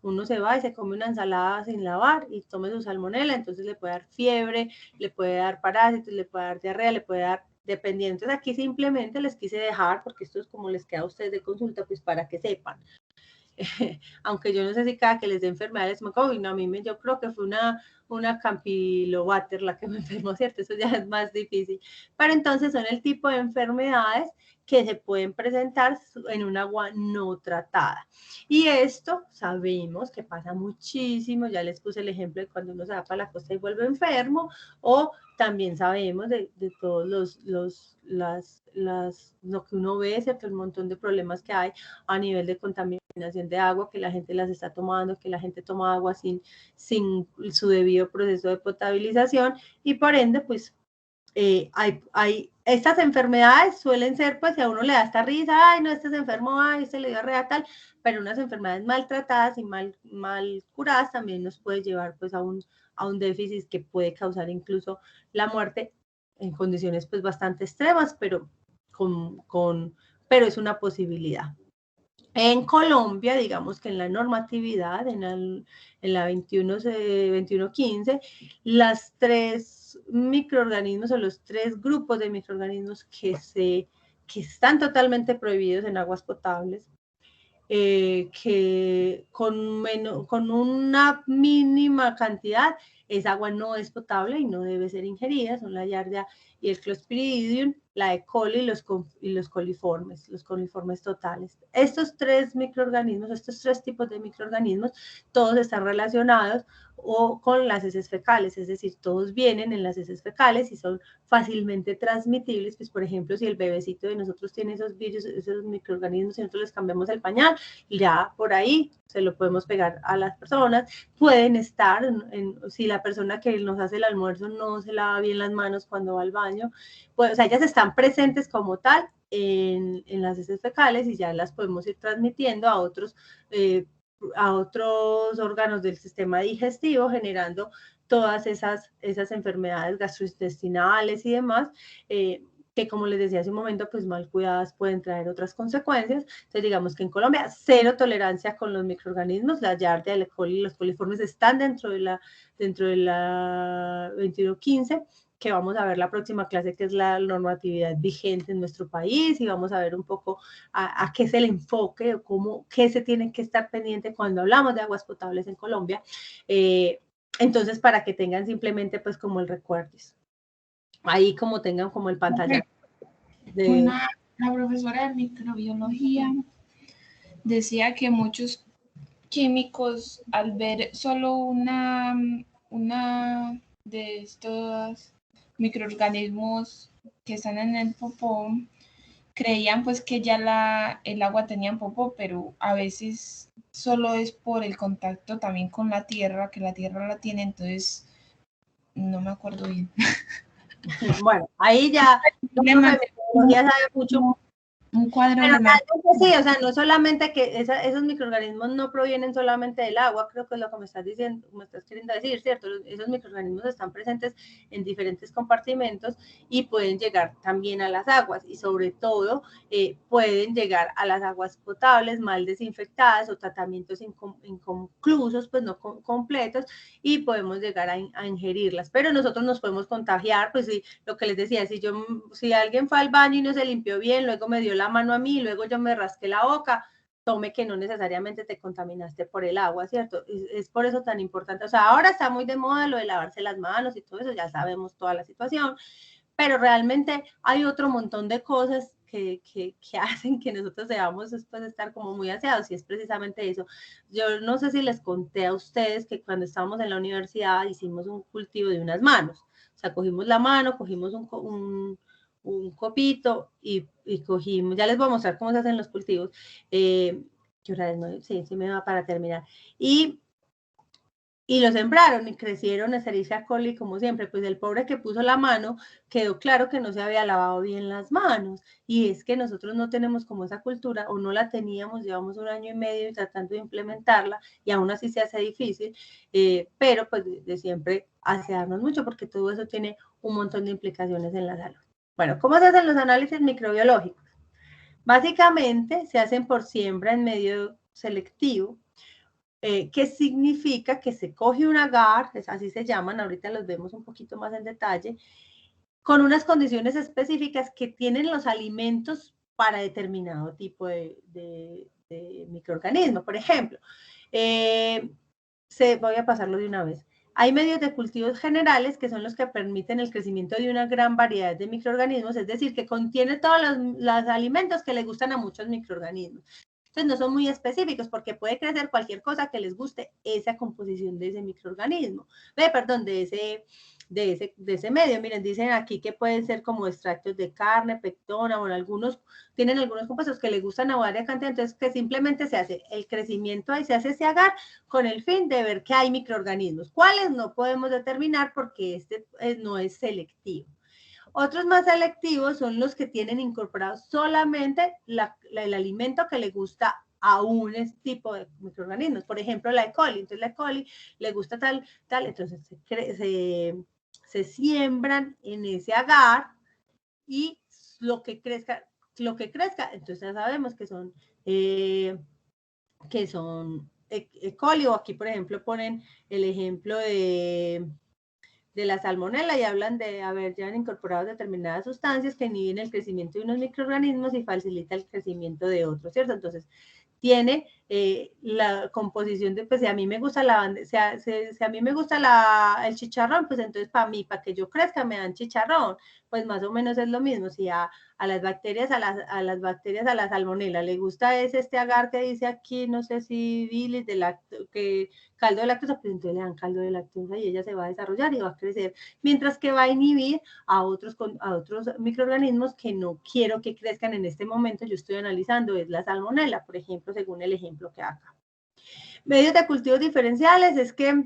uno se va y se come una ensalada sin lavar y tome su salmonela, entonces le puede dar fiebre, le puede dar parásitos, le puede dar diarrea, le puede dar dependiendo. Entonces aquí simplemente les quise dejar, porque esto es como les queda a ustedes de consulta, pues para que sepan. Aunque yo no sé si cada que les dé enfermedades, no, a mí yo creo que fue una Campylobacter la que me enfermó, ¿cierto? Eso ya es más difícil. Pero entonces son el tipo de enfermedades que se pueden presentar en un agua no tratada. Y esto sabemos que pasa muchísimo, ya les puse el ejemplo de cuando uno se va para la costa y vuelve enfermo, o también sabemos de todos lo que uno ve, ¿cierto? El montón de problemas que hay a nivel de contaminación de agua, que la gente las está tomando, que la gente toma agua sin su debido proceso de potabilización y por ende, pues, estas enfermedades suelen ser, pues, si a uno le da esta risa, ay, no, este se enfermó, ay, este le dio diarrea, tal, pero unas enfermedades maltratadas y mal curadas también nos puede llevar, pues, a un déficit que puede causar incluso la muerte en condiciones, pues, bastante extremas, pero pero es una posibilidad. En Colombia, digamos que en la normatividad, en la 2115, las 3 microorganismos o los 3 grupos de microorganismos que están totalmente prohibidos en aguas potables, que con una mínima cantidad, esa agua no es potable y no debe ser ingerida, son la Giardia y el Clostridium. la E. coli y los coliformes totales. Estos tres microorganismos, estos tres tipos de microorganismos, todos están relacionados o con las heces fecales, es decir, todos vienen en las heces fecales y son fácilmente transmitibles. Pues, por ejemplo, si el bebecito de nosotros tiene esos virus, esos microorganismos, y nosotros les cambiamos el pañal, ya por ahí se lo podemos pegar a las personas. Pueden estar, si la persona que nos hace el almuerzo no se lava bien las manos cuando va al baño, pues, o sea, ellas están presentes como tal en las heces fecales y ya las podemos ir transmitiendo a otros órganos del sistema digestivo, generando todas esas enfermedades gastrointestinales y demás, que como les decía hace un momento, pues mal cuidadas pueden traer otras consecuencias. Entonces digamos que en Colombia, cero tolerancia con los microorganismos, la Giardia, el E. coli y los coliformes están dentro de la 2115, que vamos a ver la próxima clase, que es la normatividad vigente en nuestro país, y vamos a ver un poco a qué es el enfoque, o qué se tiene que estar pendiente cuando hablamos de aguas potables en Colombia. Entonces, para que tengan simplemente pues como el recuerdo, ahí como tengan como el pantalla. La profesora de microbiología decía que muchos químicos, al ver solo una de estos microorganismos que están en el popó, creían pues que ya el agua tenía popó, pero a veces solo es por el contacto también con la tierra, que la tierra la tiene, entonces no me acuerdo bien. Bueno, ahí ya ya sabe mucho. Un cuadro pero sí, o sea, no solamente que esos microorganismos no provienen solamente del agua, creo que es lo que me estás diciendo, me estás queriendo decir, ¿cierto? Esos microorganismos están presentes en diferentes compartimentos y pueden llegar también a las aguas, y sobre todo pueden llegar a las aguas potables mal desinfectadas o tratamientos inconclusos, pues no completos, y podemos llegar a ingerirlas, pero nosotros nos podemos contagiar. Pues sí, lo que les decía, si alguien fue al baño y no se limpió bien, luego me dio la mano a mí, luego yo me rasqué la boca, tome que no necesariamente te contaminaste por el agua, ¿cierto? Es por eso tan importante. O sea, ahora está muy de moda lo de lavarse las manos y todo eso, ya sabemos toda la situación, pero realmente hay otro montón de cosas que hacen que nosotros debamos después estar como muy aseados, y es precisamente eso. Yo no sé si les conté a ustedes que cuando estábamos en la universidad hicimos un cultivo de unas manos. O sea, cogimos la mano, cogimos un copito y cogimos, ya les voy a mostrar cómo se hacen los cultivos. ¿Qué hora es? ¿No? Sí, me va para terminar. Y lo sembraron y crecieron Escherichia coli como siempre. Pues el pobre que puso la mano quedó claro que no se había lavado bien las manos, y es que nosotros no tenemos como esa cultura, o no la teníamos, llevamos 1 año y medio tratando de implementarla y aún así se hace difícil, pero pues de siempre asearnos mucho, porque todo eso tiene un montón de implicaciones en la salud. Bueno, ¿cómo se hacen los análisis microbiológicos? Básicamente se hacen por siembra en medio selectivo, que significa que se coge un agar, así se llaman, ahorita los vemos un poquito más en detalle, con unas condiciones específicas que tienen los alimentos para determinado tipo de microorganismo. Por ejemplo, voy a pasarlo de una vez. Hay medios de cultivos generales, que son los que permiten el crecimiento de una gran variedad de microorganismos, es decir, que contiene todos los alimentos que le gustan a muchos microorganismos. Entonces no son muy específicos, porque puede crecer cualquier cosa que les guste esa composición de ese microorganismo, de ese medio. Miren, dicen aquí que pueden ser como extractos de carne, pectona, bueno, algunos tienen algunos compuestos que les gustan a varias cantidades, entonces que simplemente se hace el crecimiento ahí, se hace ese agar con el fin de ver que hay microorganismos. ¿Cuáles? No podemos determinar, porque este no es selectivo. Otros más selectivos son los que tienen incorporado solamente el alimento que le gusta a un tipo de microorganismos. Por ejemplo, la E. coli. Entonces, la E. coli le gusta tal, entonces se siembran en ese agar, y lo que crezca, entonces ya sabemos que son E. coli, o aquí, por ejemplo, ponen el ejemplo de la salmonela, y hablan de ya han incorporado determinadas sustancias que inhiben el crecimiento de unos microorganismos y facilita el crecimiento de otros, ¿cierto? Entonces, tiene la composición de, pues si a mí me gusta si a mí me gusta el chicharrón, pues entonces para que yo crezca me dan chicharrón, pues más o menos es lo mismo. Si a las bacterias, a la salmonela le gusta este agar que dice aquí, no sé si bilis que caldo de lactosa, pues entonces le dan caldo de lactosa y ella se va a desarrollar y va a crecer, mientras que va a inhibir a otros microorganismos que no quiero que crezcan en este momento. Yo estoy analizando, es la salmonela, por ejemplo, según el ejemplo que haga. Medios de cultivos diferenciales es que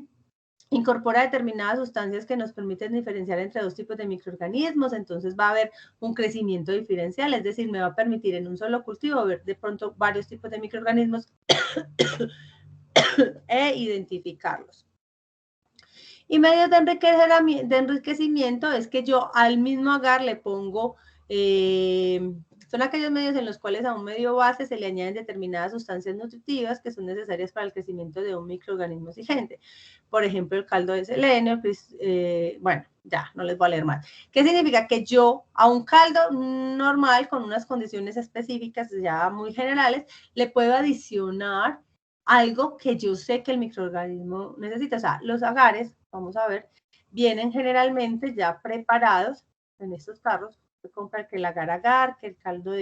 incorpora determinadas sustancias que nos permiten diferenciar entre dos tipos de microorganismos, entonces va a haber un crecimiento diferencial, es decir, me va a permitir en un solo cultivo ver de pronto varios tipos de microorganismos e identificarlos. Y medios de enriquecimiento es que yo al mismo agar le pongo, son aquellos medios en los cuales a un medio base se le añaden determinadas sustancias nutritivas que son necesarias para el crecimiento de un microorganismo exigente. Por ejemplo, el caldo de selenio, pues, bueno, ya, no les voy a leer más. ¿Qué significa? Que yo a un caldo normal, con unas condiciones específicas ya muy generales, le puedo adicionar algo que yo sé que el microorganismo necesita. O sea, los agares, vamos a ver, vienen generalmente ya preparados en estos tarros. Se compra que el agar, que el caldo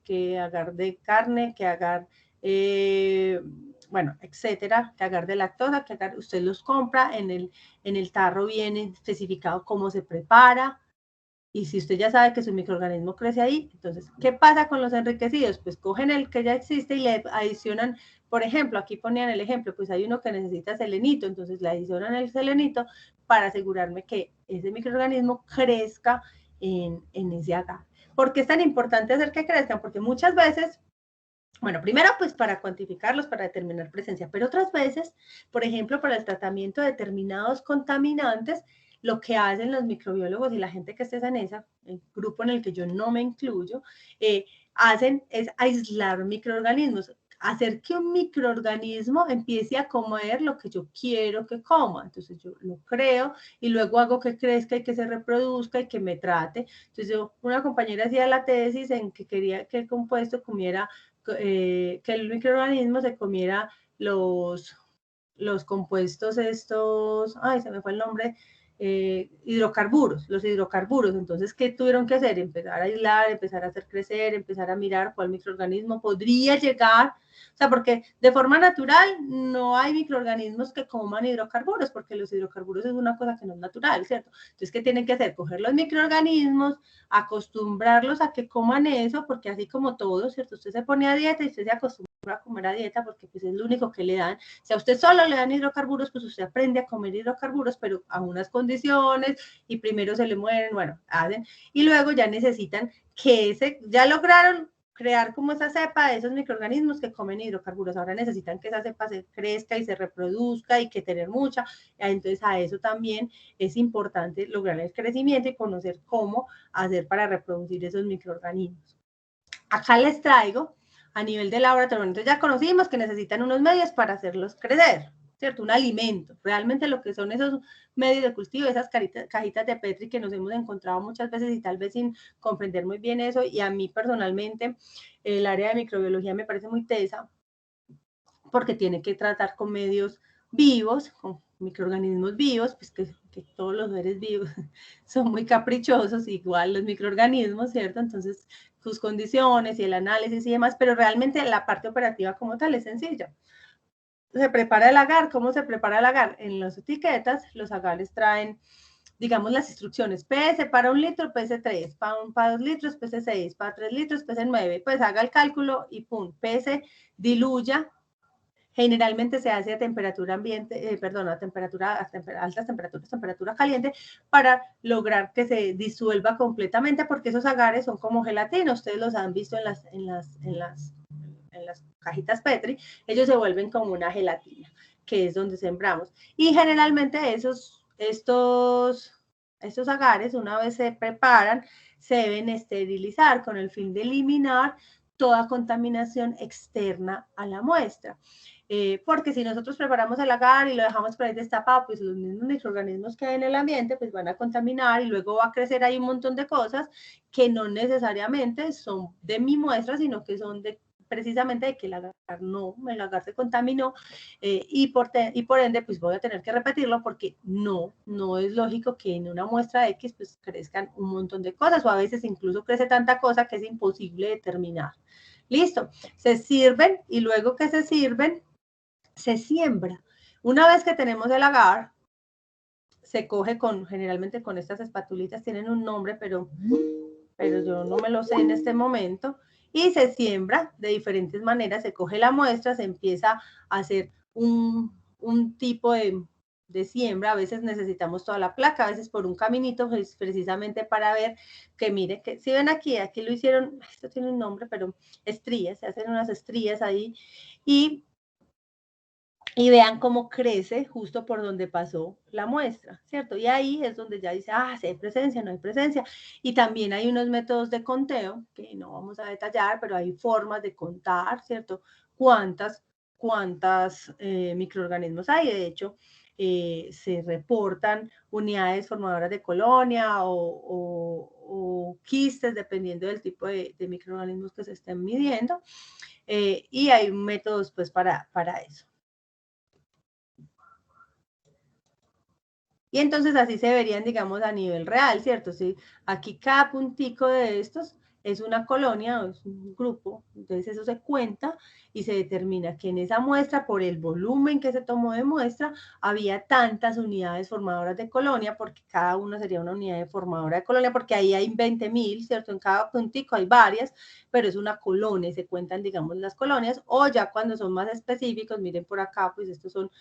que agar de carne, que agar, bueno, etcétera, que agar de lactosa, que agar, usted los compra, en el tarro viene especificado cómo se prepara. Y si usted ya sabe que su microorganismo crece ahí, entonces, ¿qué pasa con los enriquecidos? Pues cogen el que ya existe y le adicionan, por ejemplo, aquí ponían el ejemplo, pues hay uno que necesita selenito, entonces le adicionan el selenito para asegurarme que ese microorganismo crezca en ese agar. ¿Por qué es tan importante hacer que crezcan? Porque muchas veces, bueno, primero pues para cuantificarlos, para determinar presencia, pero otras veces, por ejemplo, para el tratamiento de determinados contaminantes, lo que hacen los microbiólogos y la gente que esté en ese grupo en el que yo no me incluyo, hacen es aislar microorganismos, hacer que un microorganismo empiece a comer lo que yo quiero que coma. Entonces yo lo creo y luego hago que crezca y que se reproduzca y que me trate. Entonces una compañera hacía la tesis en que quería que el compuesto comiera, que el microorganismo se comiera los compuestos estos, ay, se me fue el nombre, los hidrocarburos. Entonces, ¿qué tuvieron que hacer? Empezar a aislar, empezar a hacer crecer, empezar a mirar cuál microorganismo podría llegar. O sea, porque de forma natural no hay microorganismos que coman hidrocarburos, porque los hidrocarburos es una cosa que no es natural, ¿cierto? Entonces, ¿qué tienen que hacer? Coger los microorganismos, acostumbrarlos a que coman eso, porque así como todo, ¿cierto? Usted se pone a dieta y usted se acostumbra a comer a dieta porque pues es lo único que le dan. Si a usted solo le dan hidrocarburos, pues usted aprende a comer hidrocarburos, pero a unas condiciones, y primero se le mueren, bueno, hacen, y luego ya necesitan que ya lograron crear como esa cepa de esos microorganismos que comen hidrocarburos. Ahora necesitan que esa cepa se crezca y se reproduzca y que tener mucha. Entonces a eso también es importante lograr el crecimiento y conocer cómo hacer para reproducir esos microorganismos. Acá les traigo a nivel de laboratorio. Entonces ya conocimos que necesitan unos medios para hacerlos crecer, ¿cierto? Un alimento. Realmente lo que son esos medios de cultivo, esas cajitas de Petri que nos hemos encontrado muchas veces y tal vez sin comprender muy bien eso. Y a mí personalmente el área de microbiología me parece muy tesa porque tiene que tratar con medios vivos, con microorganismos vivos, pues que todos los seres vivos son muy caprichosos, igual los microorganismos, ¿cierto? Entonces, sus condiciones y el análisis y demás, pero realmente la parte operativa como tal es sencilla. Se prepara el agar. ¿Cómo se prepara el agar? En las etiquetas, los agares traen, digamos, las instrucciones. PS para 1 litro, PS 3, para 2 litros, PS 6, para 3 litros, PS 9. Pues haga el cálculo y pum, PS diluya. Generalmente se hace a temperatura ambiente, a altas temperaturas, temperatura caliente, para lograr que se disuelva completamente, porque esos agares son como gelatina. Ustedes los han visto en las cajitas Petri, ellos se vuelven como una gelatina, que es donde sembramos. Y generalmente estos agares, una vez se preparan, se deben esterilizar con el fin de eliminar toda contaminación externa a la muestra. Porque si nosotros preparamos el agar y lo dejamos por ahí destapado, pues los mismos microorganismos que hay en el ambiente pues van a contaminar y luego va a crecer ahí un montón de cosas que no necesariamente son de mi muestra, sino que son de precisamente de que el agar se contaminó y por ende pues voy a tener que repetirlo porque no es lógico que en una muestra X pues crezcan un montón de cosas o a veces incluso crece tanta cosa que es imposible determinar. Listo, se sirven y luego que se sirven, se siembra. Una vez que tenemos el agar, se coge generalmente con estas espatulitas, tienen un nombre, pero yo no me lo sé en este momento, y se siembra de diferentes maneras, se coge la muestra, se empieza a hacer un tipo de siembra, a veces necesitamos toda la placa, a veces por un caminito, pues precisamente para ver que mire, que si ven aquí lo hicieron, esto tiene un nombre, pero estrías, se hacen unas estrías ahí, y vean cómo crece justo por donde pasó la muestra, ¿cierto? Y ahí es donde ya dice, si hay presencia, no hay presencia. Y también hay unos métodos de conteo, que no vamos a detallar, pero hay formas de contar, ¿cierto? Cuántas microorganismos hay. De hecho, se reportan unidades formadoras de colonia o quistes, dependiendo del tipo de microorganismos que se estén midiendo. Y hay métodos, pues, para eso. Y entonces así se verían, digamos, a nivel real, ¿cierto? Sí, aquí cada puntico de estos es una colonia, es un grupo, entonces eso se cuenta y se determina que en esa muestra, por el volumen que se tomó de muestra, había tantas unidades formadoras de colonia, porque cada una sería una unidad formadora de colonia, porque ahí hay 20.000, ¿cierto? En cada puntico hay varias, pero es una colonia y se cuentan, digamos, las colonias, o ya cuando son más específicos, miren por acá, pues estos son,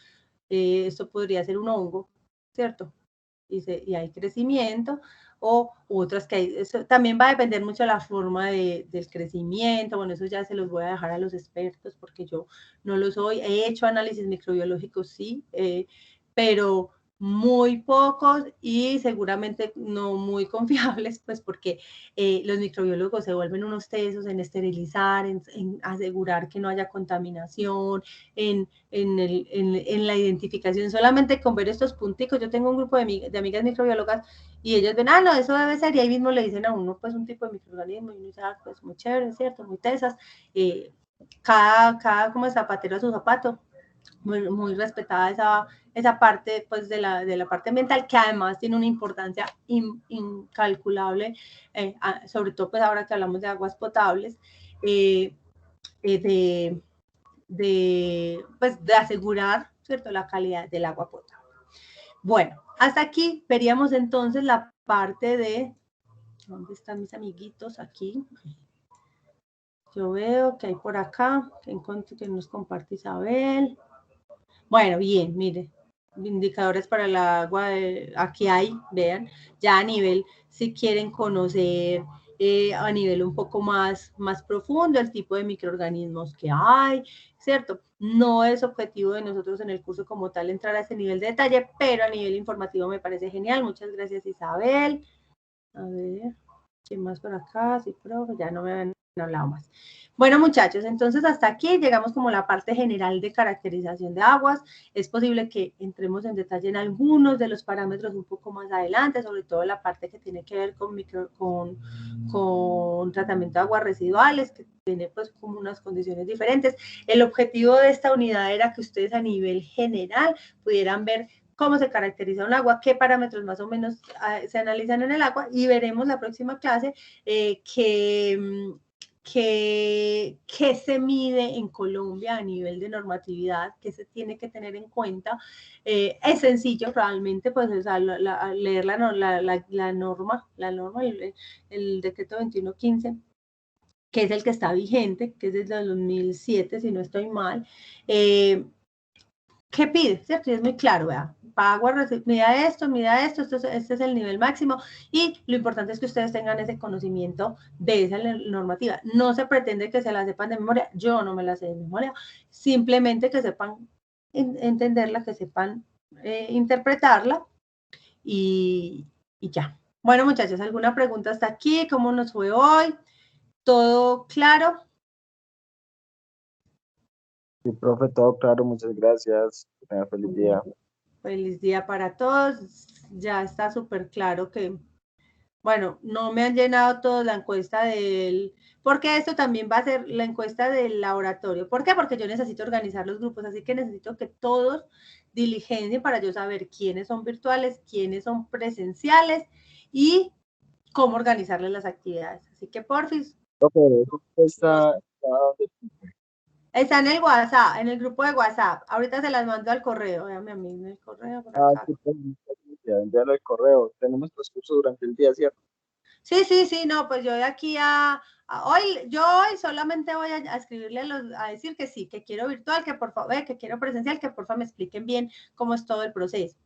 esto podría ser un hongo, ¿cierto? Y hay crecimiento, o otras que hay, eso también va a depender mucho de la forma del crecimiento, bueno, eso ya se los voy a dejar a los expertos, porque yo no lo soy, he hecho análisis microbiológicos, sí, pero muy pocos y seguramente no muy confiables, pues porque los microbiólogos se vuelven unos tesos en esterilizar, en asegurar que no haya contaminación, en la identificación, solamente con ver estos punticos. Yo tengo un grupo de amigas microbiólogas y ellas ven, no, eso debe ser, y ahí mismo le dicen a uno, pues, un tipo de microorganismo, y uno dice, pues, muy chévere, ¿cierto? Muy tesas, cada como zapatero a su zapato, muy respetada esa parte, pues, de la parte ambiental, que además tiene una importancia incalculable, sobre todo, pues, ahora que hablamos de aguas potables, de asegurar, ¿cierto?, la calidad del agua potable. Bueno, hasta aquí veríamos entonces la parte de, ¿dónde están mis amiguitos? Aquí. Yo veo que hay por acá, que nos comparte Isabel. Bueno, bien, mire, indicadores para el agua, aquí hay, vean, ya a nivel, si quieren conocer a nivel un poco más profundo el tipo de microorganismos que hay, ¿cierto? No es objetivo de nosotros en el curso como tal entrar a ese nivel de detalle, pero a nivel informativo me parece genial. Muchas gracias, Isabel. A ver, ¿quién más por acá? Sí, profe, ya no me han hablado más. Bueno, muchachos, entonces hasta aquí llegamos como la parte general de caracterización de aguas. Es posible que entremos en detalle en algunos de los parámetros un poco más adelante, sobre todo la parte que tiene que ver con tratamiento de aguas residuales, que tiene pues como unas condiciones diferentes. El objetivo de esta unidad era que ustedes a nivel general pudieran ver cómo se caracteriza un agua, qué parámetros más o menos se analizan en el agua, y veremos la próxima clase ¿qué se mide en Colombia a nivel de normatividad? ¿Qué se tiene que tener en cuenta? Es sencillo realmente, pues, o sea, leer la norma, el decreto 2115, que es el que está vigente, que es desde el 2007, si no estoy mal. ¿Qué pide? ¿Cierto? Y es muy claro, ¿verdad? Para agua, mida esto, este es el nivel máximo, y lo importante es que ustedes tengan ese conocimiento de esa normativa. No se pretende que se la sepan de memoria, yo no me la sé de memoria, simplemente que sepan entenderla, que sepan interpretarla, y ya. Bueno, muchachos, ¿alguna pregunta hasta aquí? ¿Cómo nos fue hoy? ¿Todo claro? Sí, profe, todo claro, muchas gracias. Feliz día. Feliz día para todos. Ya está súper claro que Bueno, no me han llenado toda la encuesta porque esto también va a ser la encuesta del laboratorio. ¿Por qué? Porque yo necesito organizar los grupos, así que necesito que todos diligencien para yo saber quiénes son virtuales, quiénes son presenciales y cómo organizarles las actividades. Así que, porfis. Está en el WhatsApp, en el grupo de WhatsApp. Ahorita se las mando al correo. Déjame a mí en el correo por acá. Envíalo el correo. Tenemos transcurso durante el día, ¿cierto? Sí, no, pues yo de aquí hoy solamente voy a escribirle a decir que sí, que quiero virtual, que por favor, que quiero presencial, que por favor me expliquen bien cómo es todo el proceso.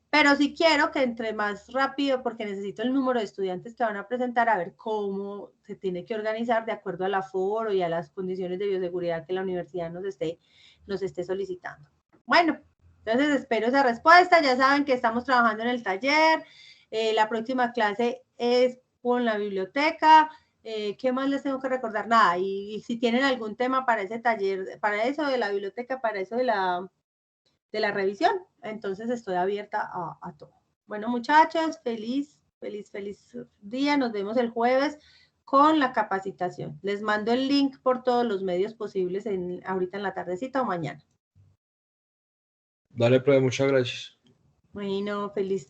Pero sí quiero que entre más rápido, porque necesito el número de estudiantes que van a presentar, a ver cómo se tiene que organizar de acuerdo al aforo y a las condiciones de bioseguridad que la universidad nos esté solicitando. Bueno, entonces espero esa respuesta. Ya saben que estamos trabajando en el taller. La próxima clase es con la biblioteca. ¿Qué más les tengo que recordar? Nada. Y si tienen algún tema para ese taller, para eso de la biblioteca, para eso de la revisión, entonces estoy abierta a todo. Bueno, muchachos, feliz día. Nos vemos el jueves con la capacitación. Les mando el link por todos los medios posibles ahorita en la tardecita o mañana. Dale, profe, muchas gracias. Bueno, feliz